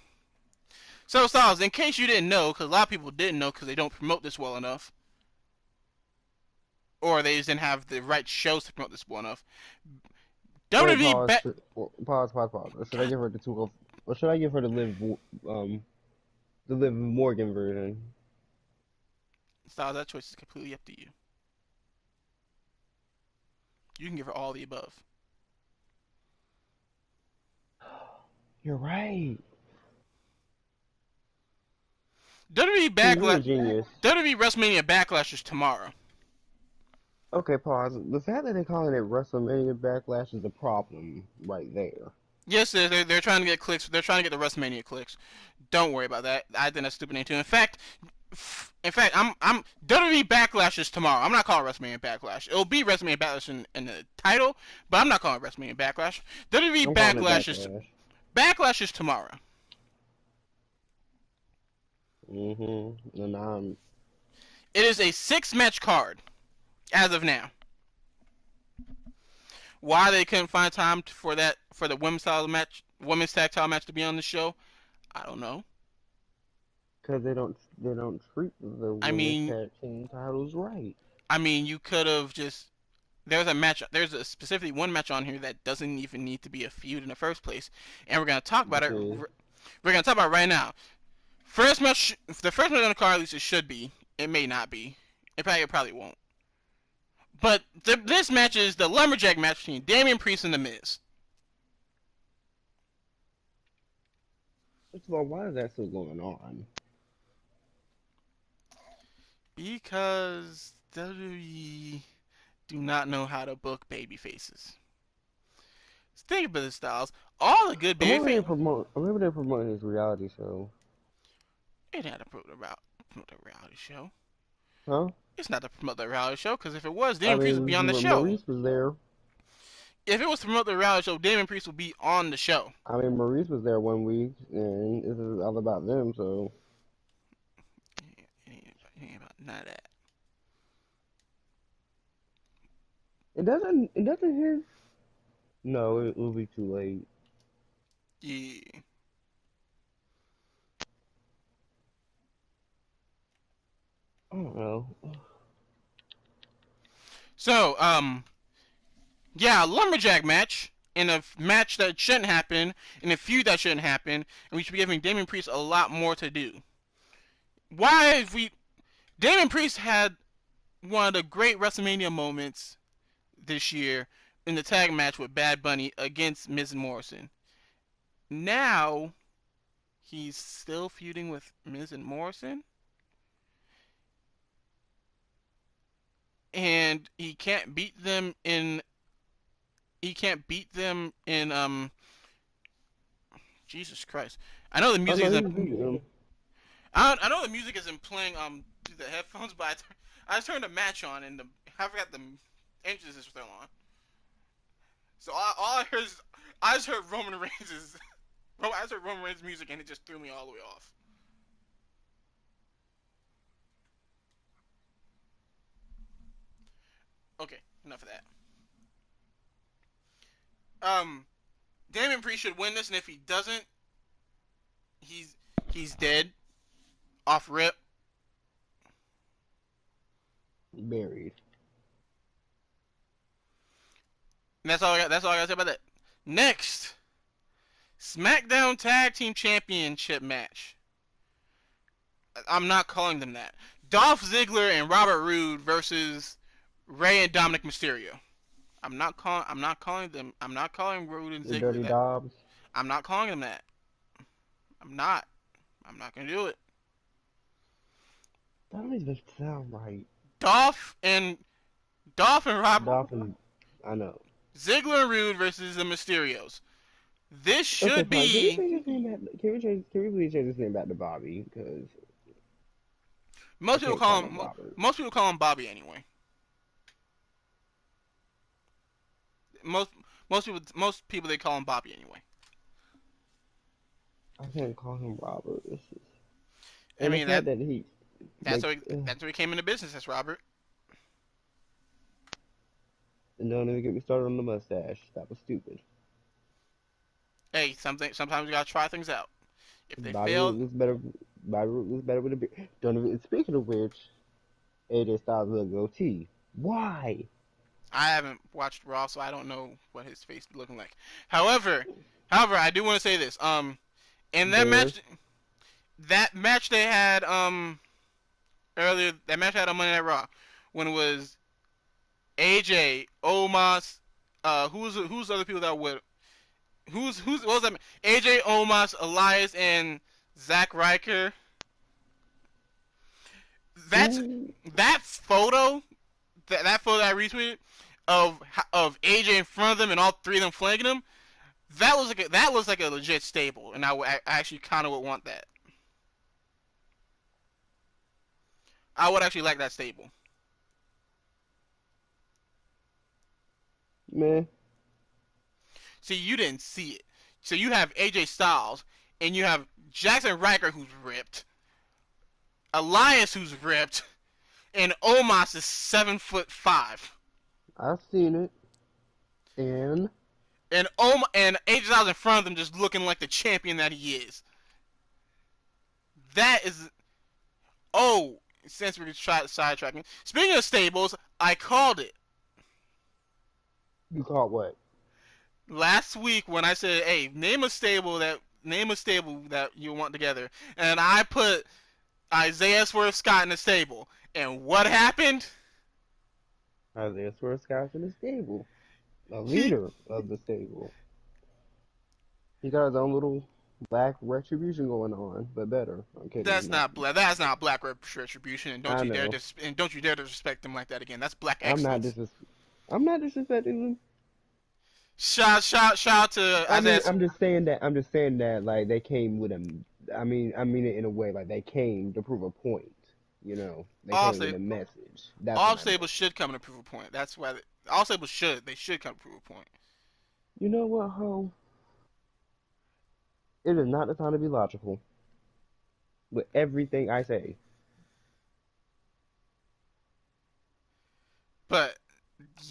So Styles, in case you didn't know, because a lot of people didn't know because they don't promote this well enough, or they just didn't have the right shows to promote this well enough. Wait, WWE pause. back. Pause. Or should I God, give her the or should I give her the Liv Morgan version? Styles, that choice is completely up to you. You can give her all the above. You're right. WWE See, you're Backlash. a genius. WWE Wrestlemania Backlash is tomorrow. Okay, pause. The fact that they're calling it WrestleMania Backlash is the problem right there. Yes, they're trying to get clicks. They're trying to get the WrestleMania clicks. Don't worry about that. I think that's stupid name too. In fact, I'm WWE Backlash is tomorrow. I'm not calling WrestleMania Backlash. It'll be WrestleMania Backlash in the title, but I'm not calling it WrestleMania Backlash. WWE I'm calling it Backlash is tomorrow. And It is a 6-match card as of now. Why they couldn't find time for the women's tag title match to be on the show, I don't know. because they don't treat the I women's mean, tag team titles right. you could have just. There's a specifically one match on here that doesn't even need to be a feud in the first place, and we're gonna talk about Which it. is We're gonna talk about it right now. The first match on the card, at least it should be. It may not be. It probably won't. But this match is the lumberjack match between Damian Priest and The Miz. first of all, why is that still going on? Because WWE do not know how to book baby faces. Think about this, Styles. All the good baby faces. Remember they're promoting his reality show. It had to promote the reality show. Huh? It's not to promote the reality show, because if it was, I Damian Priest would be mean, on the show. Maurice was there. If it was to promote the reality show, Damian Priest would be on the show. I mean, Maurice was there one week, and this is all about them, so. It ain't about none of that. It doesn't hear. No, it will be too late. Yeah. I don't know. So, yeah, lumberjack match in a match that shouldn't happen, in a feud that shouldn't happen, and we should be giving Damian Priest a lot more to do. Why have we? Damian Priest had one of the great WrestleMania moments this year in the tag match with Bad Bunny against Miz and Morrison. Now he's still feuding with Miz and Morrison, and he can't beat them in. He can't beat them in Jesus Christ! I know the Oh music no, isn't. he's beating him. I know the music isn't playing through the headphones, but I turned the match on and I forgot the engines is still on. So all I heard is I just heard Roman Reigns' I just heard Roman Reigns' music and it just threw me all the way off. Okay, enough of that. Um, Damian Priest should win this, and if he doesn't, he's he's dead off rip. Buried. And that's all I got. That's all I got to say about that. Next, Smackdown Tag Team Championship match. I'm not calling them that. Dolph Ziggler and Robert Roode versus Rey and Dominic Mysterio. I'm not calling. I'm not calling them. I'm not calling Roode and The Ziggler Dirty that. Dobbs. I'm not calling them that. I'm not. I'm not gonna do it. That don't even sound right. Dolph and Robert Dolphin. I know. Ziggler and Roode versus the Mysterios. This Okay, should fine. Can we be change his name back? Can we please change his name back to Bobby? Because I can't call him Robert. most people call him Bobby anyway. Most most people they call him Bobby anyway. I can't call him Robert. I And the mean fact that he that's like how he came into business. That's Robert. don't even get me started on the mustache. That was stupid. Hey, sometimes you gotta try things out. If they Bobby fail, Roode was better. Bobby Roode was better with a beard. Don't even. Speaking of which, AJ Styles with a goatee. Why? I haven't watched Raw, so I don't know what his face is looking like. However, I do want to say this. In Bears. that match they had earlier, that match they had on Monday Night Raw, when it was AJ, Omos, who's other people that were what was that? AJ, Omos, Elias, and Zack Ryker. That's Ooh. that photo. That photo that I retweeted of AJ in front of them and all three of them flanking him. That looks like a legit stable, and I actually kind of would want that. I would actually like that stable. Man. See, you didn't see it. So you have AJ Styles, and you have Jackson Ryker, who's ripped, Elias, who's ripped, and Omos is 7'5". I've seen it. And AJ Styles in front of them, just looking like the champion that he is. That is. Oh, since we're sidetracking. Speaking of stables, I called it You caught what? last week when I said, "Hey, name a stable that you want together," and I put Isaiah Swerve Scott in the stable. And what happened? Isaiah Swerve Scott's in the stable. A He leader of the stable. He got his own little black retribution going on, but better. I'm kidding. That's not black. That's not black retribution, and I know. don't you dare disrespect him like that again. That's black I'm not excellence. I'm not disrespecting him. Shout out to I mean, Isaiah. I'm just saying that. I'm just saying that like they came with a. I mean it in a way like they came to prove a point. You know, they All came with sta- a message. That's all what I meant. stables should come to prove a point. That's why all stables should. They should come to prove a point. You know what, Ho? It is not the time to be logical with everything I say. But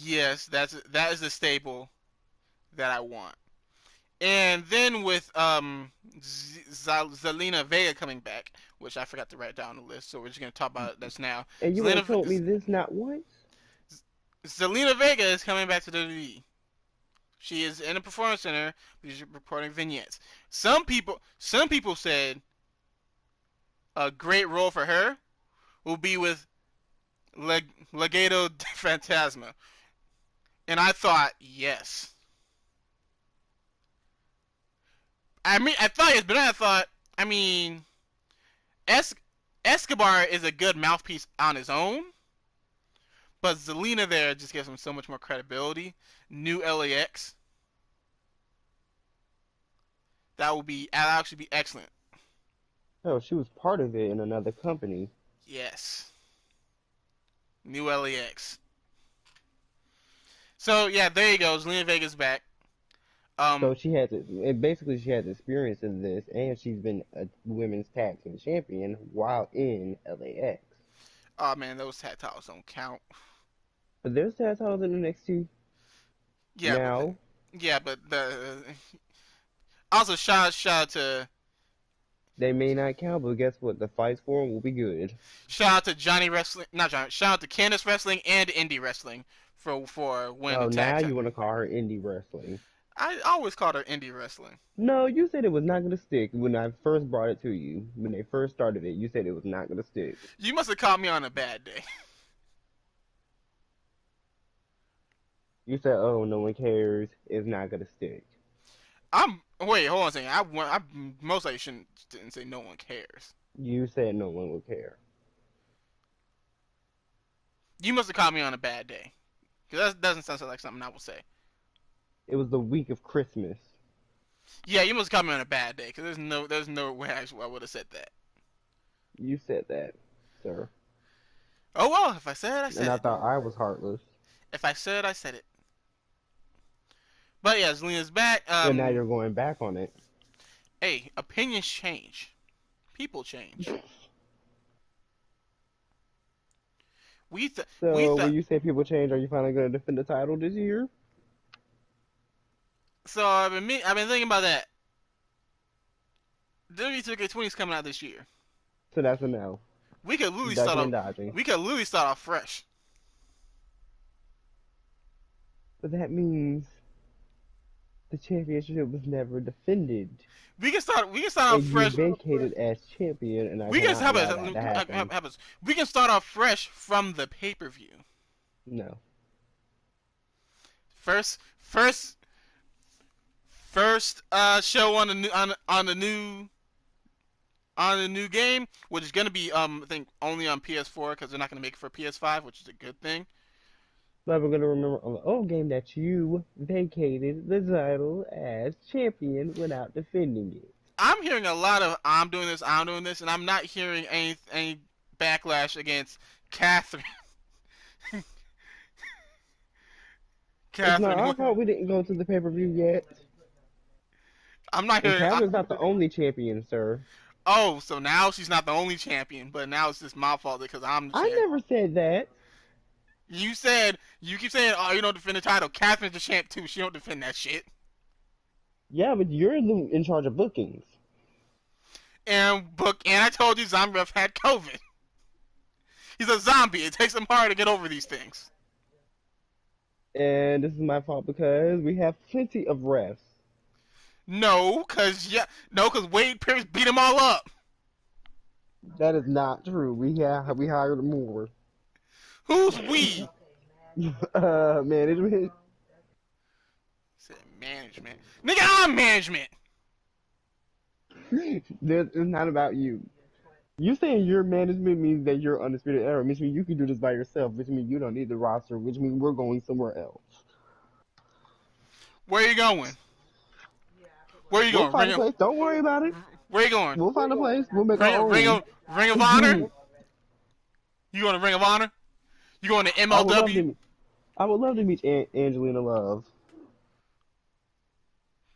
yes, that is the stable that I want. And then with Zelina Vega coming back, which I forgot to write down the list, so we're just gonna talk about this now. And you ain't Zelina told me this not once. Zelina Vega is coming back to WWE. She is in a performance center, but she's recording vignettes. Some people said a great role for her will be with Legado Fantasma, and I thought yes. I mean, I thought yes, but then I thought, I mean, es- Escobar is a good mouthpiece on his own, but Zelina there just gives him so much more credibility. New LAX, that'll actually be excellent. Oh, she was part of it in another company. Yes, New LAX. So yeah, there you go. Zelina Vega's back. So Um, basically she has experience in this, and she's been a women's tag team champion while in LAX. oh man, those tag titles don't count. But there's tag titles in NXT Yeah, but now. yeah, but the also shout out to They may not count, but guess what? The fights for them will be good. Shout out to Johnny Wrestling, not Johnny. Shout out to Candice Wrestling and Indie Wrestling for winning the Oh, tag now team. you want to call her indie wrestling. I always called her Indie Wrestling. No, you said it was not going to stick when I first brought it to you. When they first started it, you said it was not going to stick. You must have caught me on a bad day. You said, oh, no one cares. It's not going to stick. Wait, hold on a second. I most likely didn't say no one cares. You said no one will care. You must have caught me on a bad day. Because that doesn't sound like something I would say. It was the week of Christmas. Yeah, you must have caught me on a bad day. Because there's no way I would have said that. You said that, sir. Oh well, if I said it, I said it. And I thought I was heartless. If I said it, I said it. But yeah, Zelina's back. And now you're going back on it. Hey, opinions change. People change. When you say people change, are you finally going to defend the title this year? So I've been thinking about that. WWE 2K20 is coming out this year. So that's a no. We could literally start off fresh. But that means the championship was never defended. We can start off fresh. You vacated as champion, and we can start off fresh from the pay-per-view. No. First show on the new game, which is gonna be I think only on PS4 because they're not gonna make it for PS5, which is a good thing. But we're gonna remember on the old game that you vacated the title as champion without defending it. I'm hearing a lot of I'm doing this, and I'm not hearing any backlash against Catherine. It's not our fault we didn't go to the pay-per-view yet. I'm not hearing. Catherine's not the only champion, sir. Oh, so now she's not the only champion, but now it's just my fault because I'm the champion. I never said that. You keep saying, oh, you don't defend the title. Catherine's the champ too. She don't defend that shit. Yeah, but you're in charge of bookings. And I told you Zombie Ref had COVID. He's a zombie. It takes him hard to get over these things. And this is my fault because we have plenty of refs. No, cause Wade Pierce beat them all up. That is not true. We hired more. Who's we? Management. Said management. Nigga, I'm management. It's not about you. You saying your management means that you're Undisputed Era, which means you can do this by yourself, which means you don't need the roster, which means we're going somewhere else. Where are you going? Where are you going? We'll find a place. Don't worry about it. Where are you going? We'll find a place. We'll make our own. Ring of Honor? You going to Ring of Honor? You going to MLW? I would love to meet Angelina Love.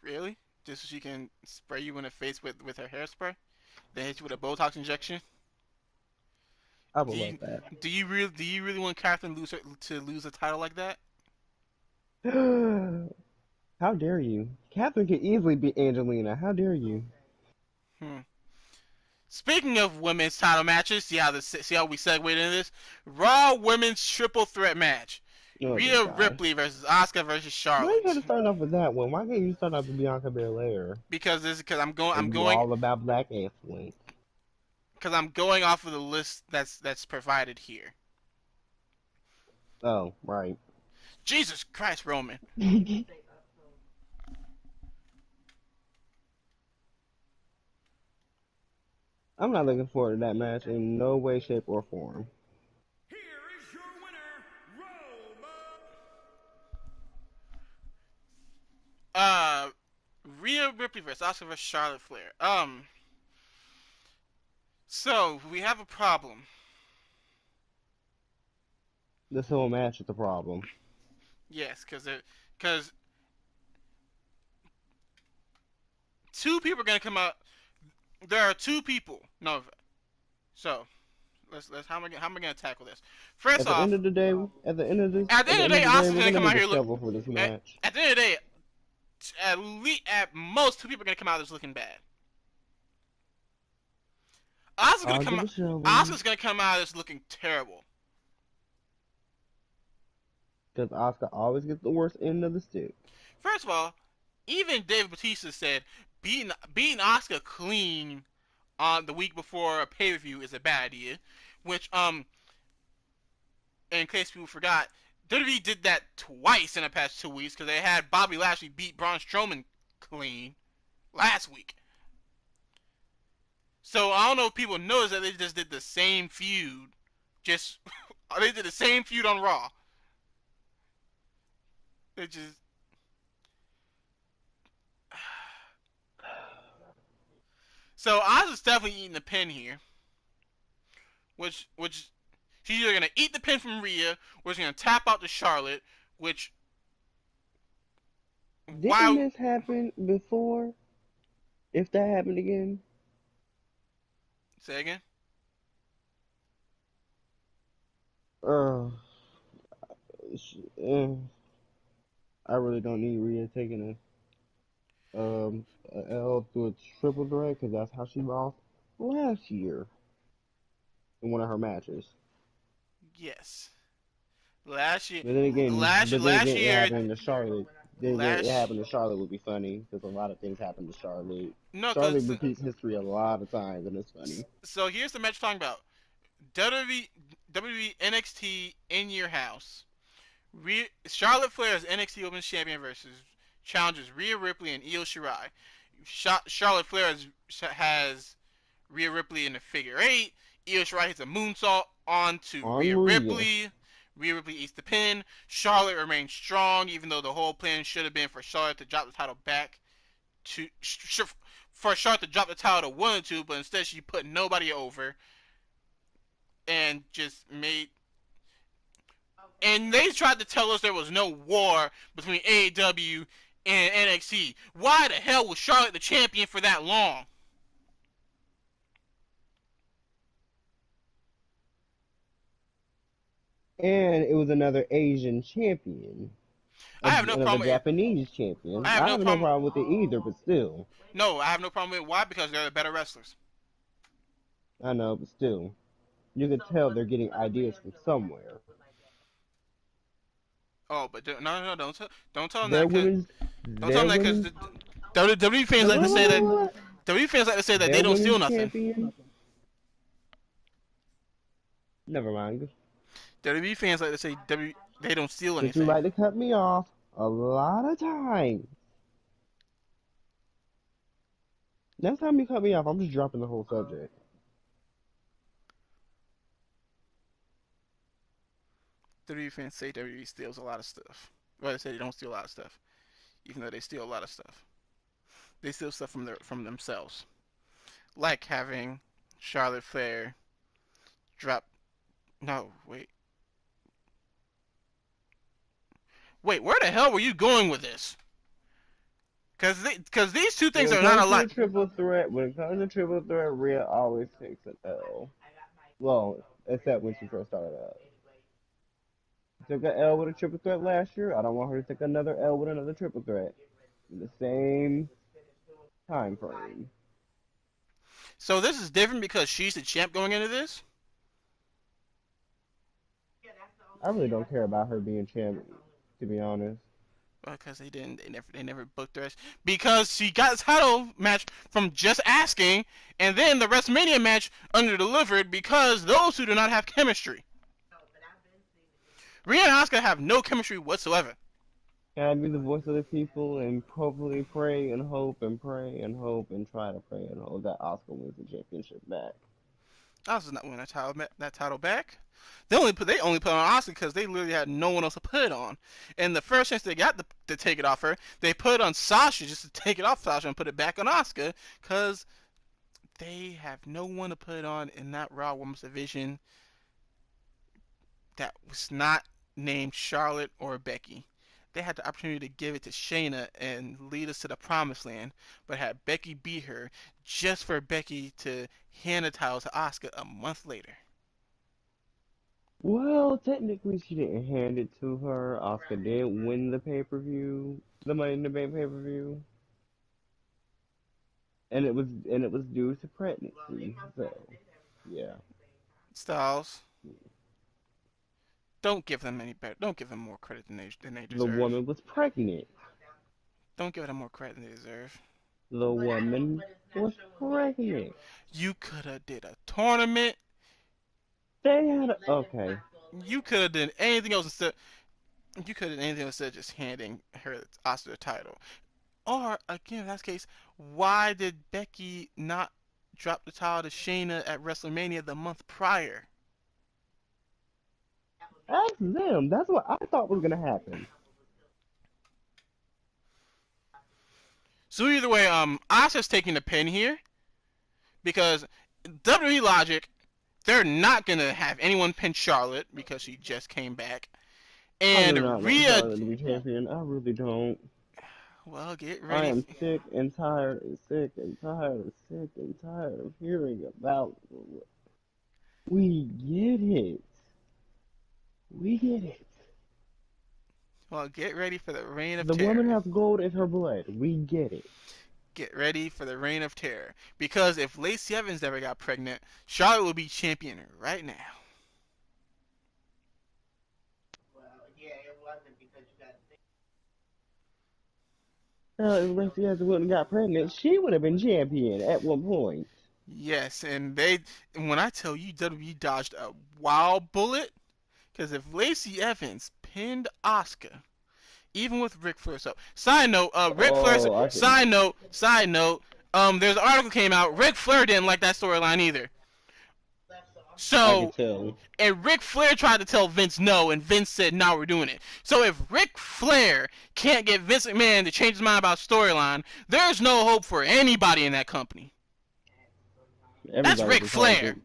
Really? Just so she can spray you in the face with her hairspray? Then hit you with a Botox injection? I would love that. Do you really want Catherine to lose a title like that? How dare you? Catherine can easily beat Angelina. How dare you? Speaking of women's title matches, see how we segued into this? Raw Women's Triple Threat match. Rhea Ripley versus Asuka versus Charlotte. Why are you going to start off with that one? Why can't you start off with Bianca Belair? Because I'm going all about black excellence. Because I'm going off of the list that's provided here. Oh, right. Jesus Christ, Roman. I'm not looking forward to that match in no way, shape, or form. Here is your winner, Roman. Rhea Ripley versus Asuka versus Charlotte Flair. So we have a problem. This whole match is the problem. Yes, because two people are gonna come out. There are two people. No, so let's how am I gonna tackle this? First off, at the end of the day, Asuka's gonna come out here looking for this match. At the end of the day, at most two people are gonna come out that's looking bad. I'll give a show. Asuka's gonna come out of this looking terrible. Because Asuka always gets the worst end of the stick. First of all, even Dave Bautista said beating Asuka clean on the week before a pay per view is a bad idea. Which in case people forgot, WWE did that twice in the past 2 weeks because they had Bobby Lashley beat Braun Strowman clean last week. So I don't know if people noticed that they just did the same feud. They did the same feud on Raw. It just so Asuka's definitely eating the pin here, which she's either gonna eat the pin from Rhea or she's gonna tap out to Charlotte. Which Didn't this happen before? If that happened again? Say again? I really don't need Rhea taking a L through a triple threat because that's how she lost last year in one of her matches. Yes. Last year, But then again, last year, it happened to Charlotte. It happened to Charlotte would be funny because a lot of things happen to Charlotte. No, Charlotte repeats history a lot of times, and it's funny. So here's the match we're talking about: WWE NXT in your house. Charlotte Flair is NXT Women's Champion versus challengers Rhea Ripley and Io Shirai. Charlotte Flair has Rhea Ripley in the figure 8. Io Shirai hits a moonsault onto Rhea Ripley. Rhea Ripley eats the pin. Charlotte remains strong, even though the whole plan should have been for Charlotte to drop the title back to Charlotte to drop the title to 1 or 2, but instead she put nobody over and just made. And they tried to tell us there was no war between AEW and NXT. Why the hell was Charlotte the champion for that long? And it was another Asian champion. I have no problem with Japanese champion. I have no problem with it either, but still. No, I have no problem with it. Why? Because they're the better wrestlers. I know, but still. You can tell they're getting ideas from somewhere. Oh, but no, don't tell them that. Don't tell them that because WWE fans like to say that. WWE fans like to say that they don't steal nothing. Champion? Never mind. WWE fans like to say they don't steal anything. But you like to cut me off a lot of times. Next time you cut me off, I'm just dropping the whole subject. WWE fans say WWE steals a lot of stuff. Well, they say they don't steal a lot of stuff, even though they steal a lot of stuff. They steal stuff from themselves, like having Charlotte Flair drop. No, wait. Wait, where the hell were you going with this? Because these two things are not alike. When it comes to triple threat, Rhea always takes an L. Well, except when she first started out. She took an L with a triple threat last year. I don't want her to take another L with another triple threat in the same time frame. So this is different because she's the champ going into this? I really don't care about her being champ, to be honest. Because they never booked her. Because she got a title match from just asking, and then the WrestleMania match under-delivered because those two do not have chemistry. Rhea and Asuka have no chemistry whatsoever. Can I be the voice of the people and hopefully pray and hope and pray and hope and try to pray and hope that Asuka wins the championship back? Asuka's not winning that title back. They only put on Asuka because they literally had no one else to put it on. And the first chance they got to take it off her, they put it on Sasha just to take it off Sasha and put it back on Asuka because they have no one to put it on in that Raw Women's division that was not named Charlotte or Becky. They had the opportunity to give it to Shayna and lead us to the promised land, but had Becky beat her just for Becky to hand the title to Asuka a month later. Well, technically she didn't hand it to her. Asuka did win the Money in the Bank pay-per-view. The Money in the Bank pay-per-view. and it was due to pregnancy. So, yeah. Styles, don't give them any better. Don't give them more credit than they The deserve. woman was pregnant. Don't give them more credit than they deserve. The woman was pregnant. You could have did a tournament. They had okay. You could have done anything else instead. You could have done anything instead of just handing her Asuka the title. Or again, in that case, why did Becky not drop the title to Shayna at WrestleMania the month prior? Ask them. That's what I thought was gonna happen. So either way, Asuka's taking the pin here because WWE logic, they're not gonna have anyone pin Charlotte because she just came back, I do not and want Rhea. Charlotte to be champion. I really don't. Well, get I ready. am sick and tired and sick and tired and sick and tired of hearing about. We get it. We get it. Well, get ready for the reign of The woman terror. has gold in her blood. We get it. Get ready for the reign of terror. Because if Lacey Evans ever got pregnant, Charlotte will be champion right now. If Lacey Evans wouldn't got pregnant, she would have been champion at one point. Yes, and when I tell you WWE dodged a wild bullet, because if Lacey Evans pinned Asuka, even with Ric Flair. So, side note, Ric Flair. Oh, I can. Side note. There's an article came out. Ric Flair didn't like that storyline either. I can So, tell. and Ric Flair tried to tell Vince no, and Vince said, "No, we're doing it." So if Ric Flair can't get Vince McMahon to change his mind about storyline, there's no hope for anybody in that company. That's Everybody Ric was hard Flair. to.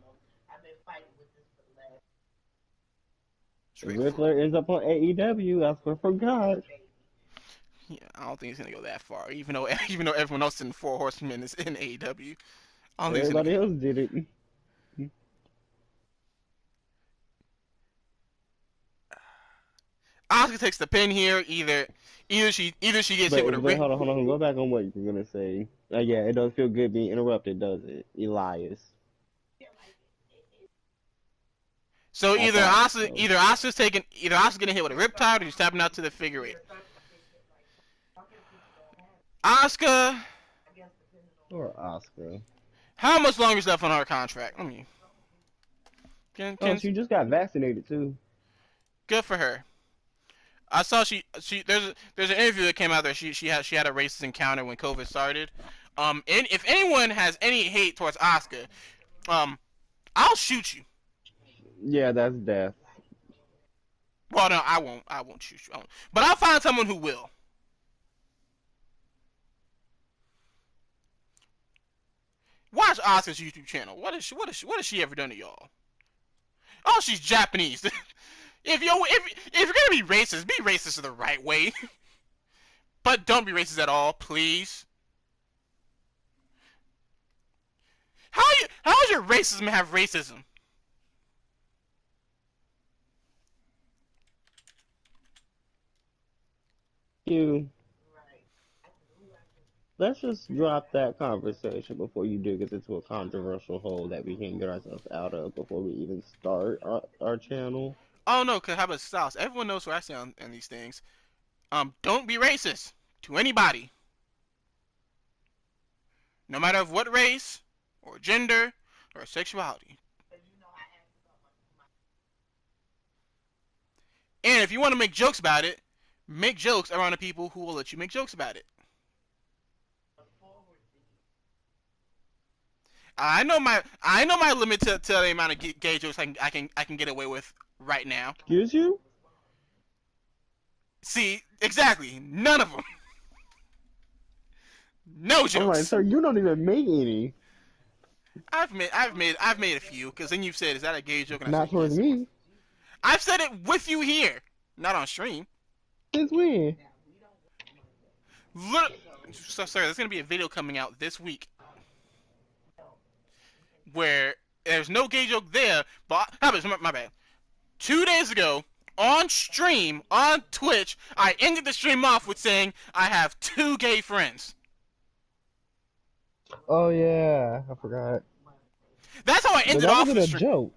Ric Flair ends up on AEW. I swear for God. Yeah, I don't think he's gonna go that far. Even though everyone else in the Four Horsemen is in AEW, I don't think he's gonna. Everybody else did it. Asuka takes the pin here. Either she gets hit with a But ring. hold on. Go back on what you were gonna say. Yeah, it does feel good being interrupted, does it, Elias? So I thought so. either Asuka's getting hit with a riptide or she's tapping out to the figure eight. Asuka, Or Oscar. how much longer is left on her contract? I mean, Oh, she just got vaccinated too. good for her. I saw there's an interview that came out there. She had a racist encounter when COVID started. And if anyone has any hate towards Asuka, I'll shoot you. Yeah, that's death. Well, no, I won't. I won't shoot you. But I'll find someone who will. Watch Asuka's YouTube channel. What has she ever done to y'all? Oh, she's Japanese. if you're gonna be racist the right way. But don't be racist at all, please. How does your racism have racism? Let's just drop that conversation before you dig us into a controversial hole that we can't get ourselves out of before we even start our channel. Oh no, cause how about Styles? Everyone knows where I stand on these things. Don't be racist to anybody, no matter of what race or gender or sexuality. And if you want to make jokes about it, make jokes around the people who will let you make jokes about it. I know my limit to the amount of gay jokes I can get away with right now. Excuse you? See, exactly, none of them. No jokes. I'm like, sir, you don't even make any. I've made a few, because then you've said, is that a gay joke? And Not towards me. I've said it with you here, not on stream. Since when? Look, so sorry, there's gonna be a video coming out this week where there's no gay joke there, but my bad. 2 days ago, on stream, on Twitch, I ended the stream off with saying I have 2 gay friends. Oh yeah, I forgot. That's how I But ended that off wasn't the a stream. joke.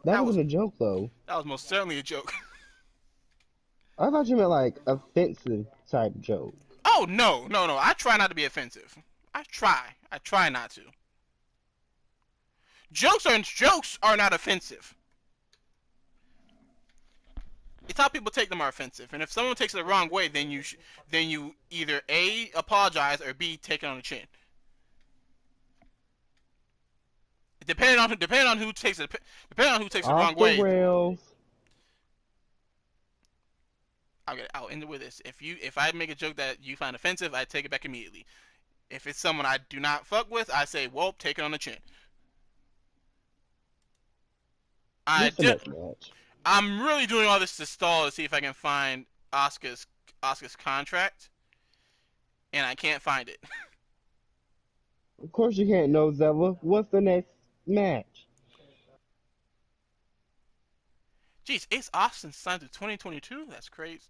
That That was wasn't a joke though. most certainly a joke. I thought you meant like offensive type joke. Oh no! I try not to be offensive. I try. I try not to. Jokes are not offensive. It's how people take them are offensive. And if someone takes it the wrong way, then you either A, apologize, or B, take it on the chin. Depending on who takes it the wrong Off the way. rails. I'll end it with this. If I make a joke that you find offensive, I take it back immediately. If it's someone I do not fuck with, I say, well, take it on the chin. Just a next match. I'm really doing all this to stall to see if I can find Asuka's contract, and I can't find it. Of course you can't know, Zella. What's the next match? Jeez, Ace Austin signed to 2022? That's crazy.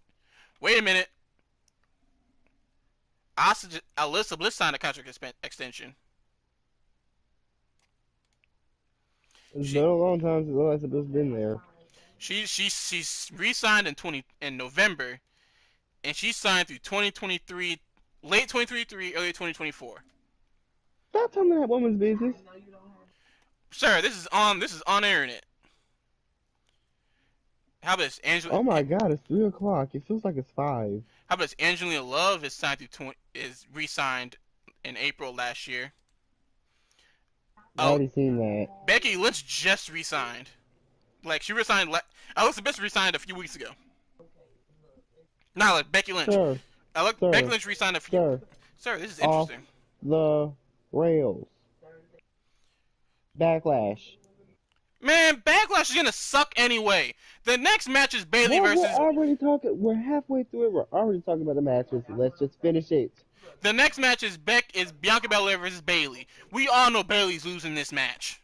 Wait a minute. Alyssa Bliss signed a contract extension. It's been a long time since Elias has been there. She's re-signed in November, and she signed through 2023, late 2023, early 2024. Stop telling that woman's business. Sir, this is on the internet. How about this, Oh my God, it's 3 o'clock. It feels like it's 5. How about this? Angelina Love is signed is re-signed in April last year. I already seen that. Becky Lynch just re-signed. Like she resigned. Alexa Bliss resigned a few weeks ago. Not like Becky Lynch. Sir, Becky Lynch resigned a few. Sir, this is interesting. Off the rails. Backlash. Man, Backlash is gonna suck anyway. The next match is Bayley versus. We're halfway through it. We're already talking about the matches. Let's just finish it. The next match is Bianca Belair versus Bayley. We all know Bayley's losing this match.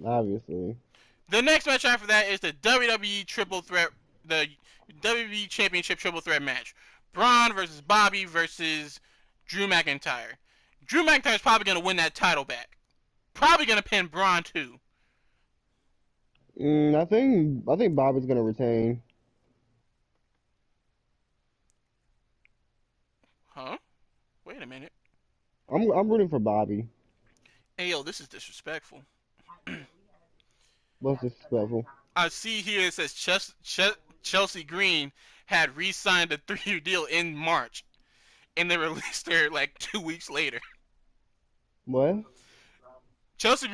Obviously. The next match after that is the WWE Championship Triple Threat match. Braun versus Bobby versus Drew McIntyre. Drew McIntyre's probably gonna win that title back. Probably gonna pin Braun too. I think Bobby's gonna retain. Huh? Wait a minute. I'm rooting for Bobby. Hey yo, this is disrespectful. What's disrespectful? I see here it says Chelsea Green had re-signed a 3-year deal in March, and they released her like 2 weeks later. What? Chelsea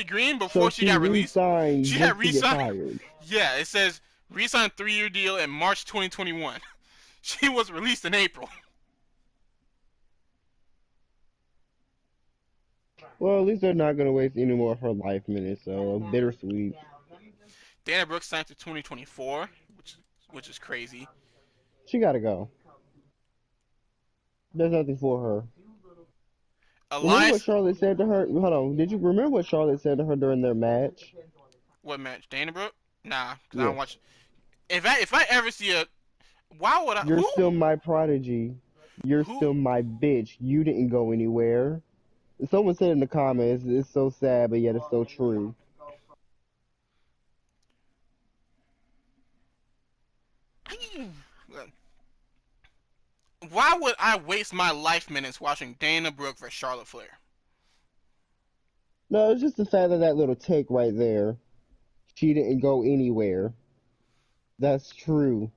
Green before she got released, she had re-signed. Yeah, it says re-signed 3-year deal in March 2021. She was released in April. Well, at least they're not gonna waste any more of her life minutes, so bittersweet. Dana Brooks signed to 2024, which is crazy. She gotta go. There's nothing for her. Remember what Charlotte said to her? Hold on. Did you remember what Charlotte said to her during their match? What match? Dana Brooke? Nah, because I don't watch. If I ever see a, why would I? You're still my prodigy. You're still my bitch. You didn't go anywhere. Someone said in the comments, it's so sad, but yet it's so true. Why would I waste my life minutes watching Dana Brooke versus Charlotte Flair? No, it's just the fact that little take right there. She didn't go anywhere. That's true.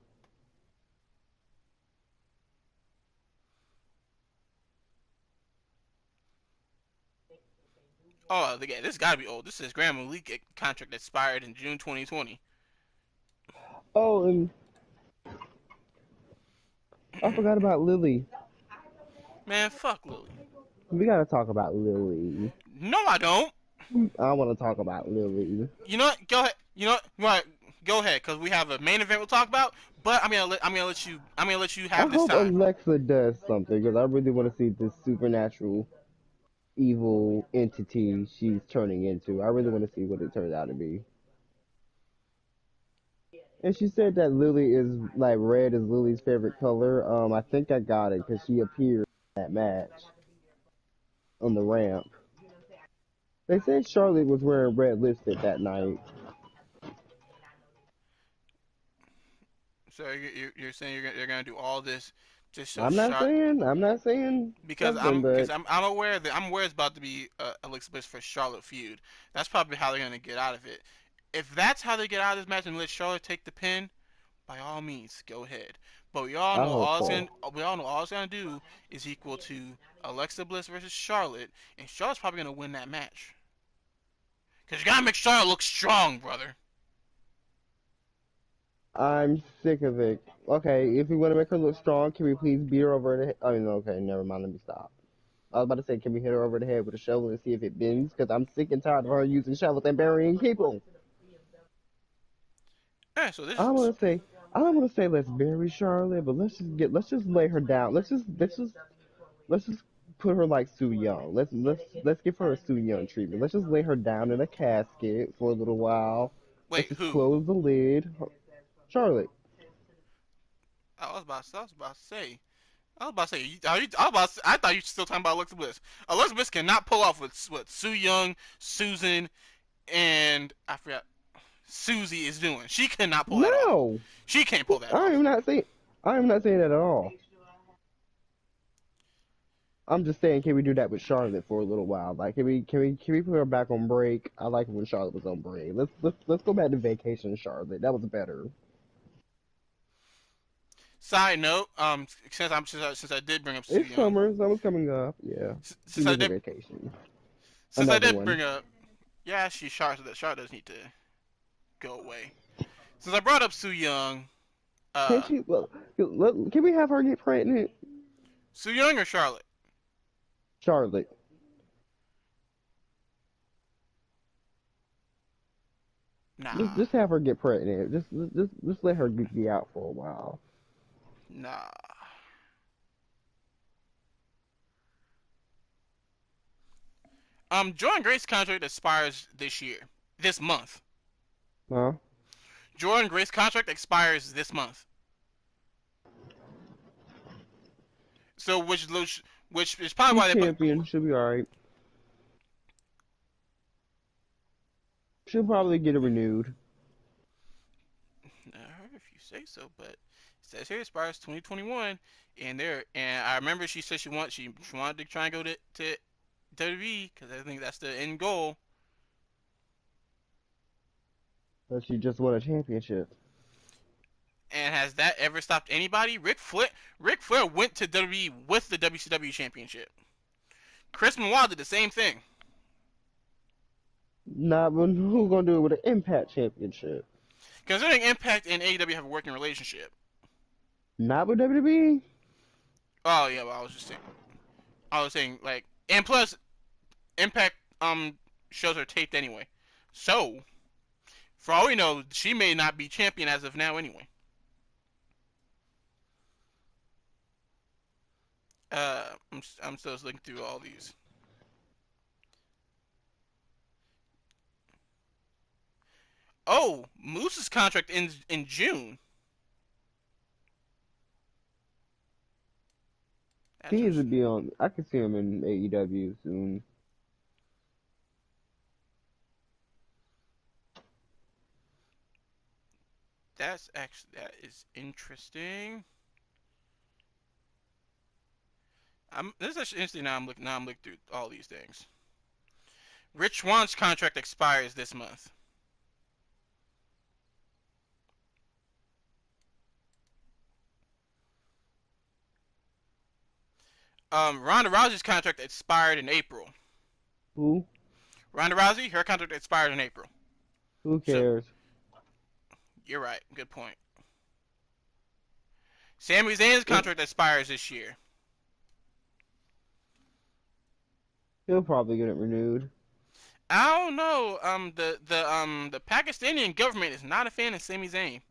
Oh, this gotta be old. This is Grand Malik contract expired in June 2020. Oh, and I forgot about Lily. Man, fuck Lily. We gotta talk about Lily. No, I don't. I want to talk about Lily. You know what? Go ahead. You know what? Go ahead, because we have a main event we'll talk about. But I'm gonna let you have this time. I hope Alexa does something, because I really want to see this supernatural evil entity she's turning into. I really want to see what it turns out to be. And she said that Lily is like red is Lily's favorite color. I think I got it because she appeared in that match on the ramp. They said Charlotte was wearing red lipstick that night. So you're saying you're gonna do all this just so I'm not Charlotte. saying Because something, but I'm aware that it's about to be Alexa Bliss for Charlotte feud. That's probably how they're gonna get out of it. If that's how they get out of this match and let Charlotte take the pin, by all means, go ahead. But I hope so. we all know all it's gonna do is equal to Alexa Bliss versus Charlotte, and Charlotte's probably gonna win that match. Cause you gotta make Charlotte look strong, brother. I'm sick of it. Okay, if we want to make her look strong, can we please beat her over the head? I mean, okay, never mind. Let me stop. I was about to say, can we hit her over the head with a shovel and see if it bends? Because I'm sick and tired of her using shovels and burying people. Yeah, so this I don't is want to say, I don't want to say let's bury Charlotte, but let's just lay her down. Let's just put her like Sue Young. Let's give her a Sue Young treatment. Let's just lay her down in a casket for a little while. Let's wait just who? close the lid. Charlotte. I was about to say. I was about to say. I thought you were still talking about Alexa Bliss. Alexa Bliss cannot pull off what Sue Young, Susan, and I forgot Susie is doing. She cannot pull that off. No, She can't pull that I off. am not saying. I am not saying that at all. I'm just saying, can we do that with Charlotte for a little while? Like, can we put her back on break? I like when Charlotte was on break. Let's go back to vacation, Charlotte. That was better. Side note, since I did bring up Sue It's Young, summer. Summer's coming up. Yeah, she since I needs a did vacation. since I Another did one. bring up, yeah, Charlotte does need to go away. Since I brought up Sue Young, Can she? Look, can we have her get pregnant? Sue Young or Charlotte? Charlotte. Nah, Just have her get pregnant. Just let her be out for a while. nah. Jordan Grace's contract expires this month. Huh? Jordan Grace's contract expires this month. So which is probably She's why they put. champion. She'll be alright. She'll probably get it renewed. If you say so, but it says here it expires 2021, and I remember she said she wanted to try and go to WWE because I think that's the end goal. But she just won a championship. And has that ever stopped anybody? Ric Flair went to WWE with the WCW championship. Chris Benoit did the same thing. Nah, but who's gonna do it with an Impact championship? Considering Impact and AEW have a working relationship. Not with WWE. Oh yeah, well, I was saying like, and plus Impact shows are taped anyway. So for all we know, she may not be champion as of now anyway. I'm still looking through all these. Oh, Moose's contract ends in June. He needs to be on. I can see him in AEW soon. That is interesting. This is actually interesting. Now I'm looking through all these things. Rich Swann's contract expires this month. Ronda Rousey's contract expired in April. Who? Ronda Rousey, her contract expired in April. Who cares? So, you're right. Good point. Sami Zayn's contract expires this year. He'll probably get it renewed. I don't know. The Pakistani government is not a fan of Sami Zayn.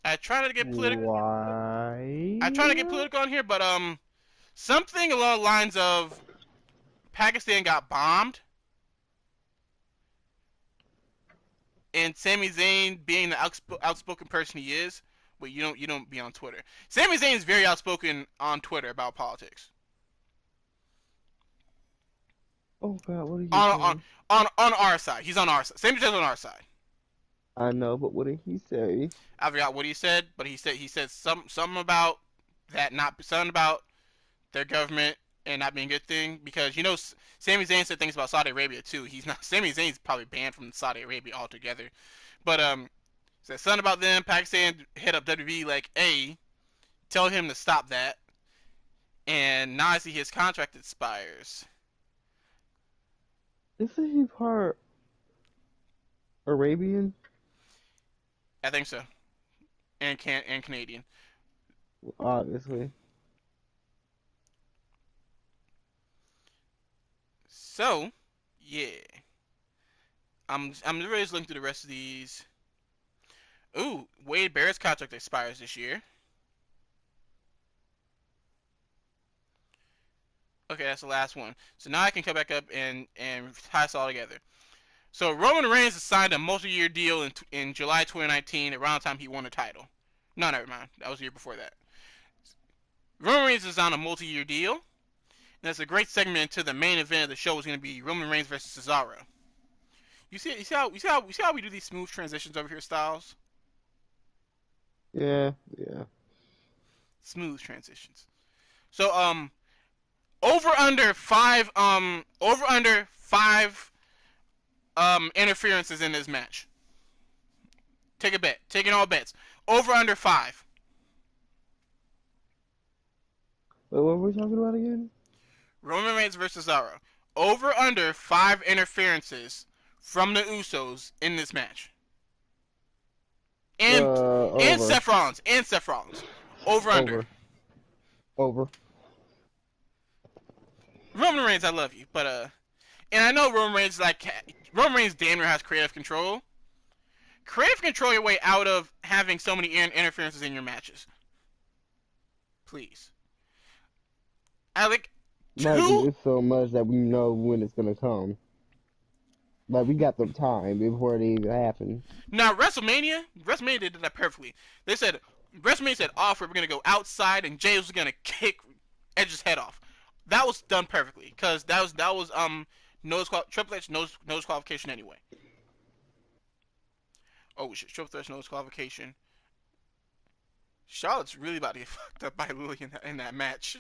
I try not to get political. Why? I try to get political on here, but something along the lines of Pakistan got bombed, and Sami Zayn being the outspoken person he is. But you don't be on Twitter. Sami Zayn is very outspoken on Twitter about politics. Oh God, what did he On say? on our side, he's on our side. Sami Zayn's on our side. I know, but what did he say? I forgot what he said, but he said something about that not something about their government and not being a good thing, because Sami Zayn said things about Saudi Arabia too. He's not Sami Zayn's probably banned from Saudi Arabia altogether, but said something about them. Pakistan hit up WWE like, hey, tell him to stop that. And now I see his contract expires. Isn't he part Arabian? I think so, and Canadian. Obviously. So, yeah. I'm really just looking through the rest of these. Ooh, Wade Barrett's contract expires this year. Okay, that's the last one. So now I can come back up and tie this all together. So Roman Reigns signed a multi-year deal in July 2019, around the time he won the title. No, never mind. That was the year before that. Roman Reigns is on a multi-year deal. And that's a great segment into the main event of the show is going to be Roman Reigns versus Cesaro. You see how we do these smooth transitions over here, Styles? Yeah. Smooth transitions. So over under five interferences in this match. Take a bet. Taking all bets. Over under 5. Wait, what were we talking about again? Roman Reigns versus Cesaro. Over under 5 interferences from the Usos in this match. And Over. Seth Rollins. Over under. Over. Roman Reigns, I love you, but and I know Roman Reigns damn near has creative control. Creative control your way out of having so many interferences in your matches. Please. Alec, It's so much that we know when it's gonna come. Like, we got the time before it even happened. Now, WrestleMania did that perfectly. WrestleMania said, we're going to go outside, and Jay was going to kick Edge's head off. That was done perfectly, because that was Triple H nose qualification anyway. Oh, shit, Triple H nose qualification. Charlotte's really about to get fucked up by Lily in that match.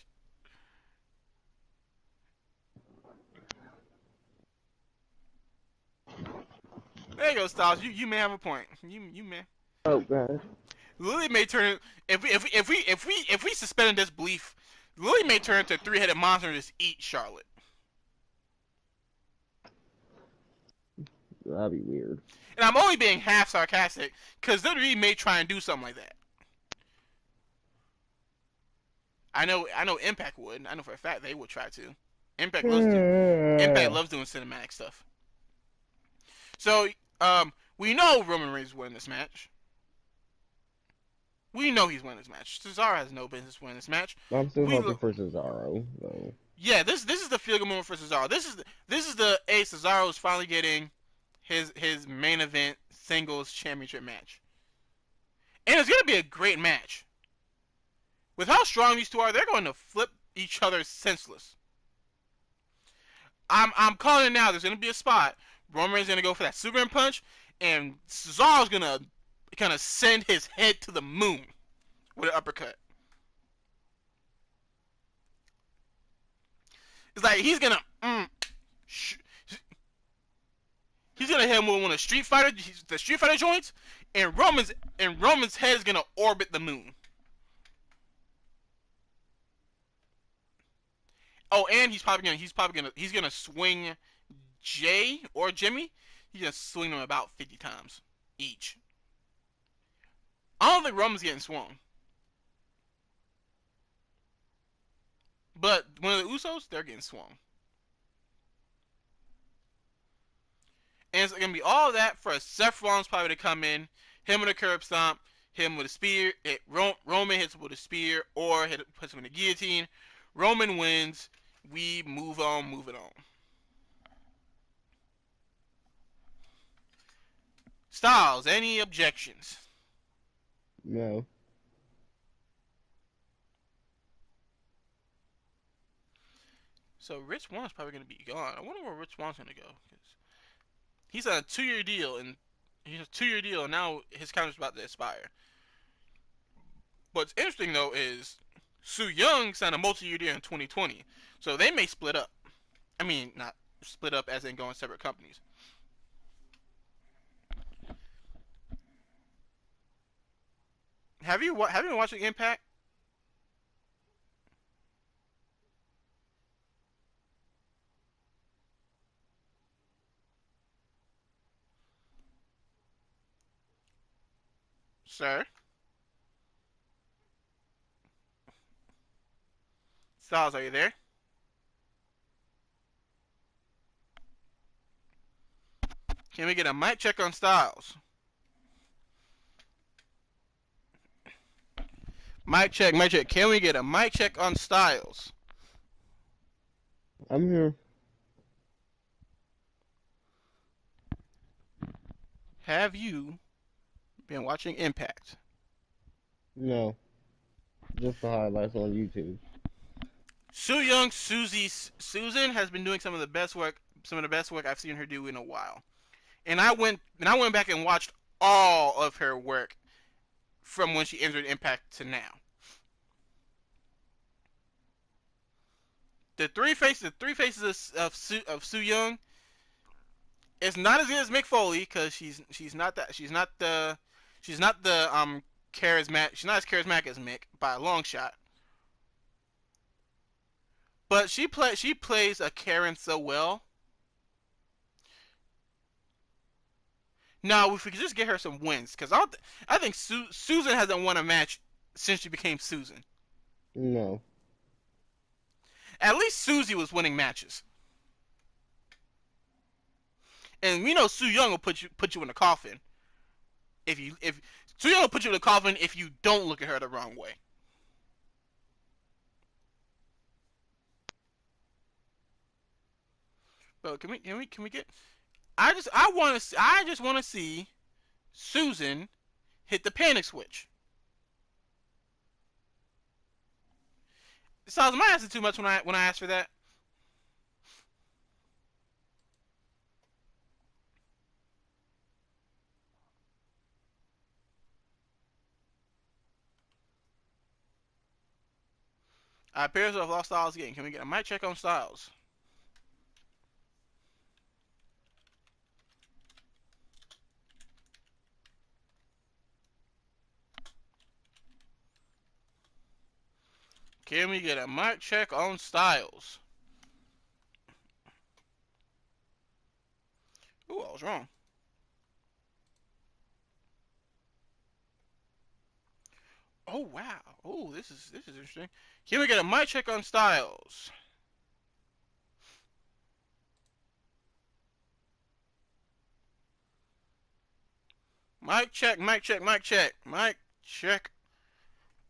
There you go, Styles. You may have a point. You may. Oh God. Lily may turn if we suspended this belief, Lily may turn into a 3-headed monster and just eat Charlotte. That'd be weird. And I'm only being half sarcastic because WWE may try and do something like that. I know Impact would. I know for a fact they would try to. Impact loves doing cinematic stuff. So, we know Roman Reigns is winning this match. We know he's winning this match. Cesaro has no business winning this match. I'm still hoping for Cesaro, though. Yeah, this is the feel good moment for Cesaro. This is the Cesaro is finally getting his main event singles championship match. And it's gonna be a great match. With how strong these two are, they're going to flip each other senseless. I'm calling it now. There's gonna be a spot. Roman Reigns is gonna go for that Superman punch, and Cesaro's gonna kind of send his head to the moon with an uppercut. It's like he's gonna hit him with one of the Street Fighter joints, and Roman's head is gonna orbit the moon. Oh, and he's gonna swing Jay or Jimmy. He's gonna swing them about 50 times each. I don't think Roman's getting swung. But one of the Usos, they're getting swung. And it's going to be all of that for Seth Rollins probably to come in, him with a curb stomp, him with a spear, Roman hits him with a spear, or puts him in a guillotine. Roman wins. We move on, move it on. Styles, any objections? No. So Rich Swan's probably going to be gone. I wonder where Rich Swan's going to go. Cause he's on a 2-year deal, and now his contract's about to expire. What's interesting, though, is Su Yung signed a multi-year deal in 2020, so they may split up. I mean, not split up as in going separate companies. Have you been watching Impact? Sir? Styles, are you there? Can we get a mic check on Styles? Mic check, mic check. Can we get a mic check on Styles? I'm here. Have you been watching Impact? No. Just the highlights on YouTube. Su Yung Susan has been doing some of the best work I've seen her do in a while. And I went back and watched all of her work from when she entered Impact to now. The three faces of Su Yung is not as good as Mick Foley because she's not as charismatic as Mick by a long shot. But she plays a Karen so well. Now, if we could just get her some wins, because I think Susan hasn't won a match since she became Susan. No. At least Susie was winning matches. And we know Su Yung will put you in a coffin. If Su Yung will put you in a coffin if you don't look at her the wrong way. But can we get? I just want to see Susan hit the panic switch. Styles, am I asking too much when I ask for that? I appear to have lost Styles again. Can we get a mic check on Styles? Can we get a mic check on Styles? Ooh, I was wrong. Oh wow. Oh, this is interesting. Can we get a mic check on Styles? Mic check, mic check, mic check. Mic check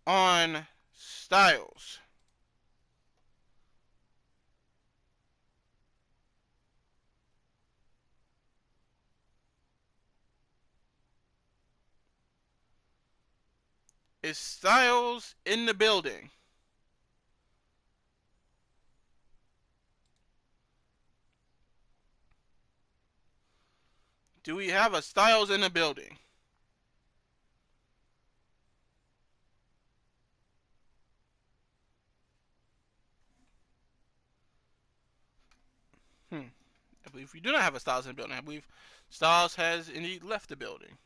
on Styles. Is Styles in the building? Do we have a Styles in the building? I believe we do not have a Styles in the building. I believe Styles has indeed left the building.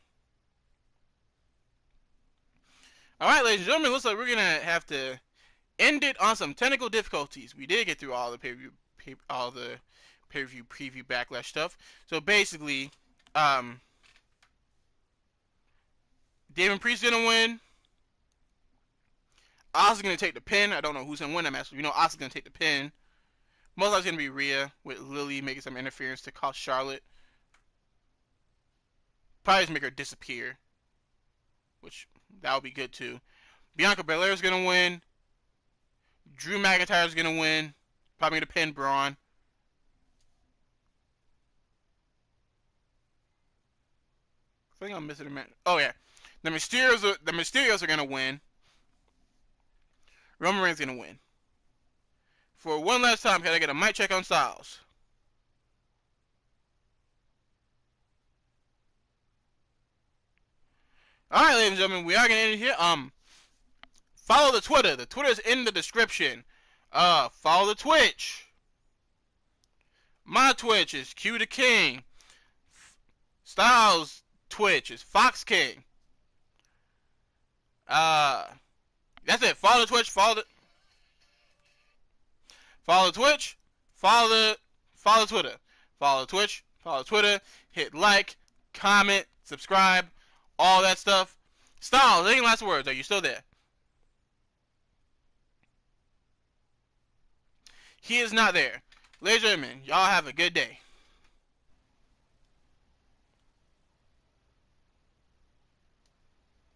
Alright, ladies and gentlemen, looks like we're going to have to end it on some technical difficulties. We did get through all the pay-per-view preview Backlash stuff. So basically, Damian Priest is going to win. Asuka's going to take the pin. I don't know who's going to win that match. We know Asuka's going to take the pin. Most likely it's going to be Rhea with Lily making some interference to cost Charlotte. Probably just make her disappear, which that would be good too. Bianca Belair is going to win. Drew McIntyre is going to win. Probably going to pin Braun. think I'm missing a match. Oh yeah, the Mysterios are gonna win. Roman Reigns is gonna win. For one last time, can I get a mic check on Styles? All right, ladies and gentlemen, we are gonna end it here. Follow the Twitter. The Twitter is in the description. Follow the Twitch. My Twitch is Q the King. Styles' Twitch is Fox King. That's it. Follow the Twitch. Follow the Twitch. Follow the Twitter. Follow the Twitch. Follow Twitter. Hit like, comment, subscribe, all that stuff. Styles, any last words? Are you still there? He is not there. Ladies and gentlemen, y'all have a good day.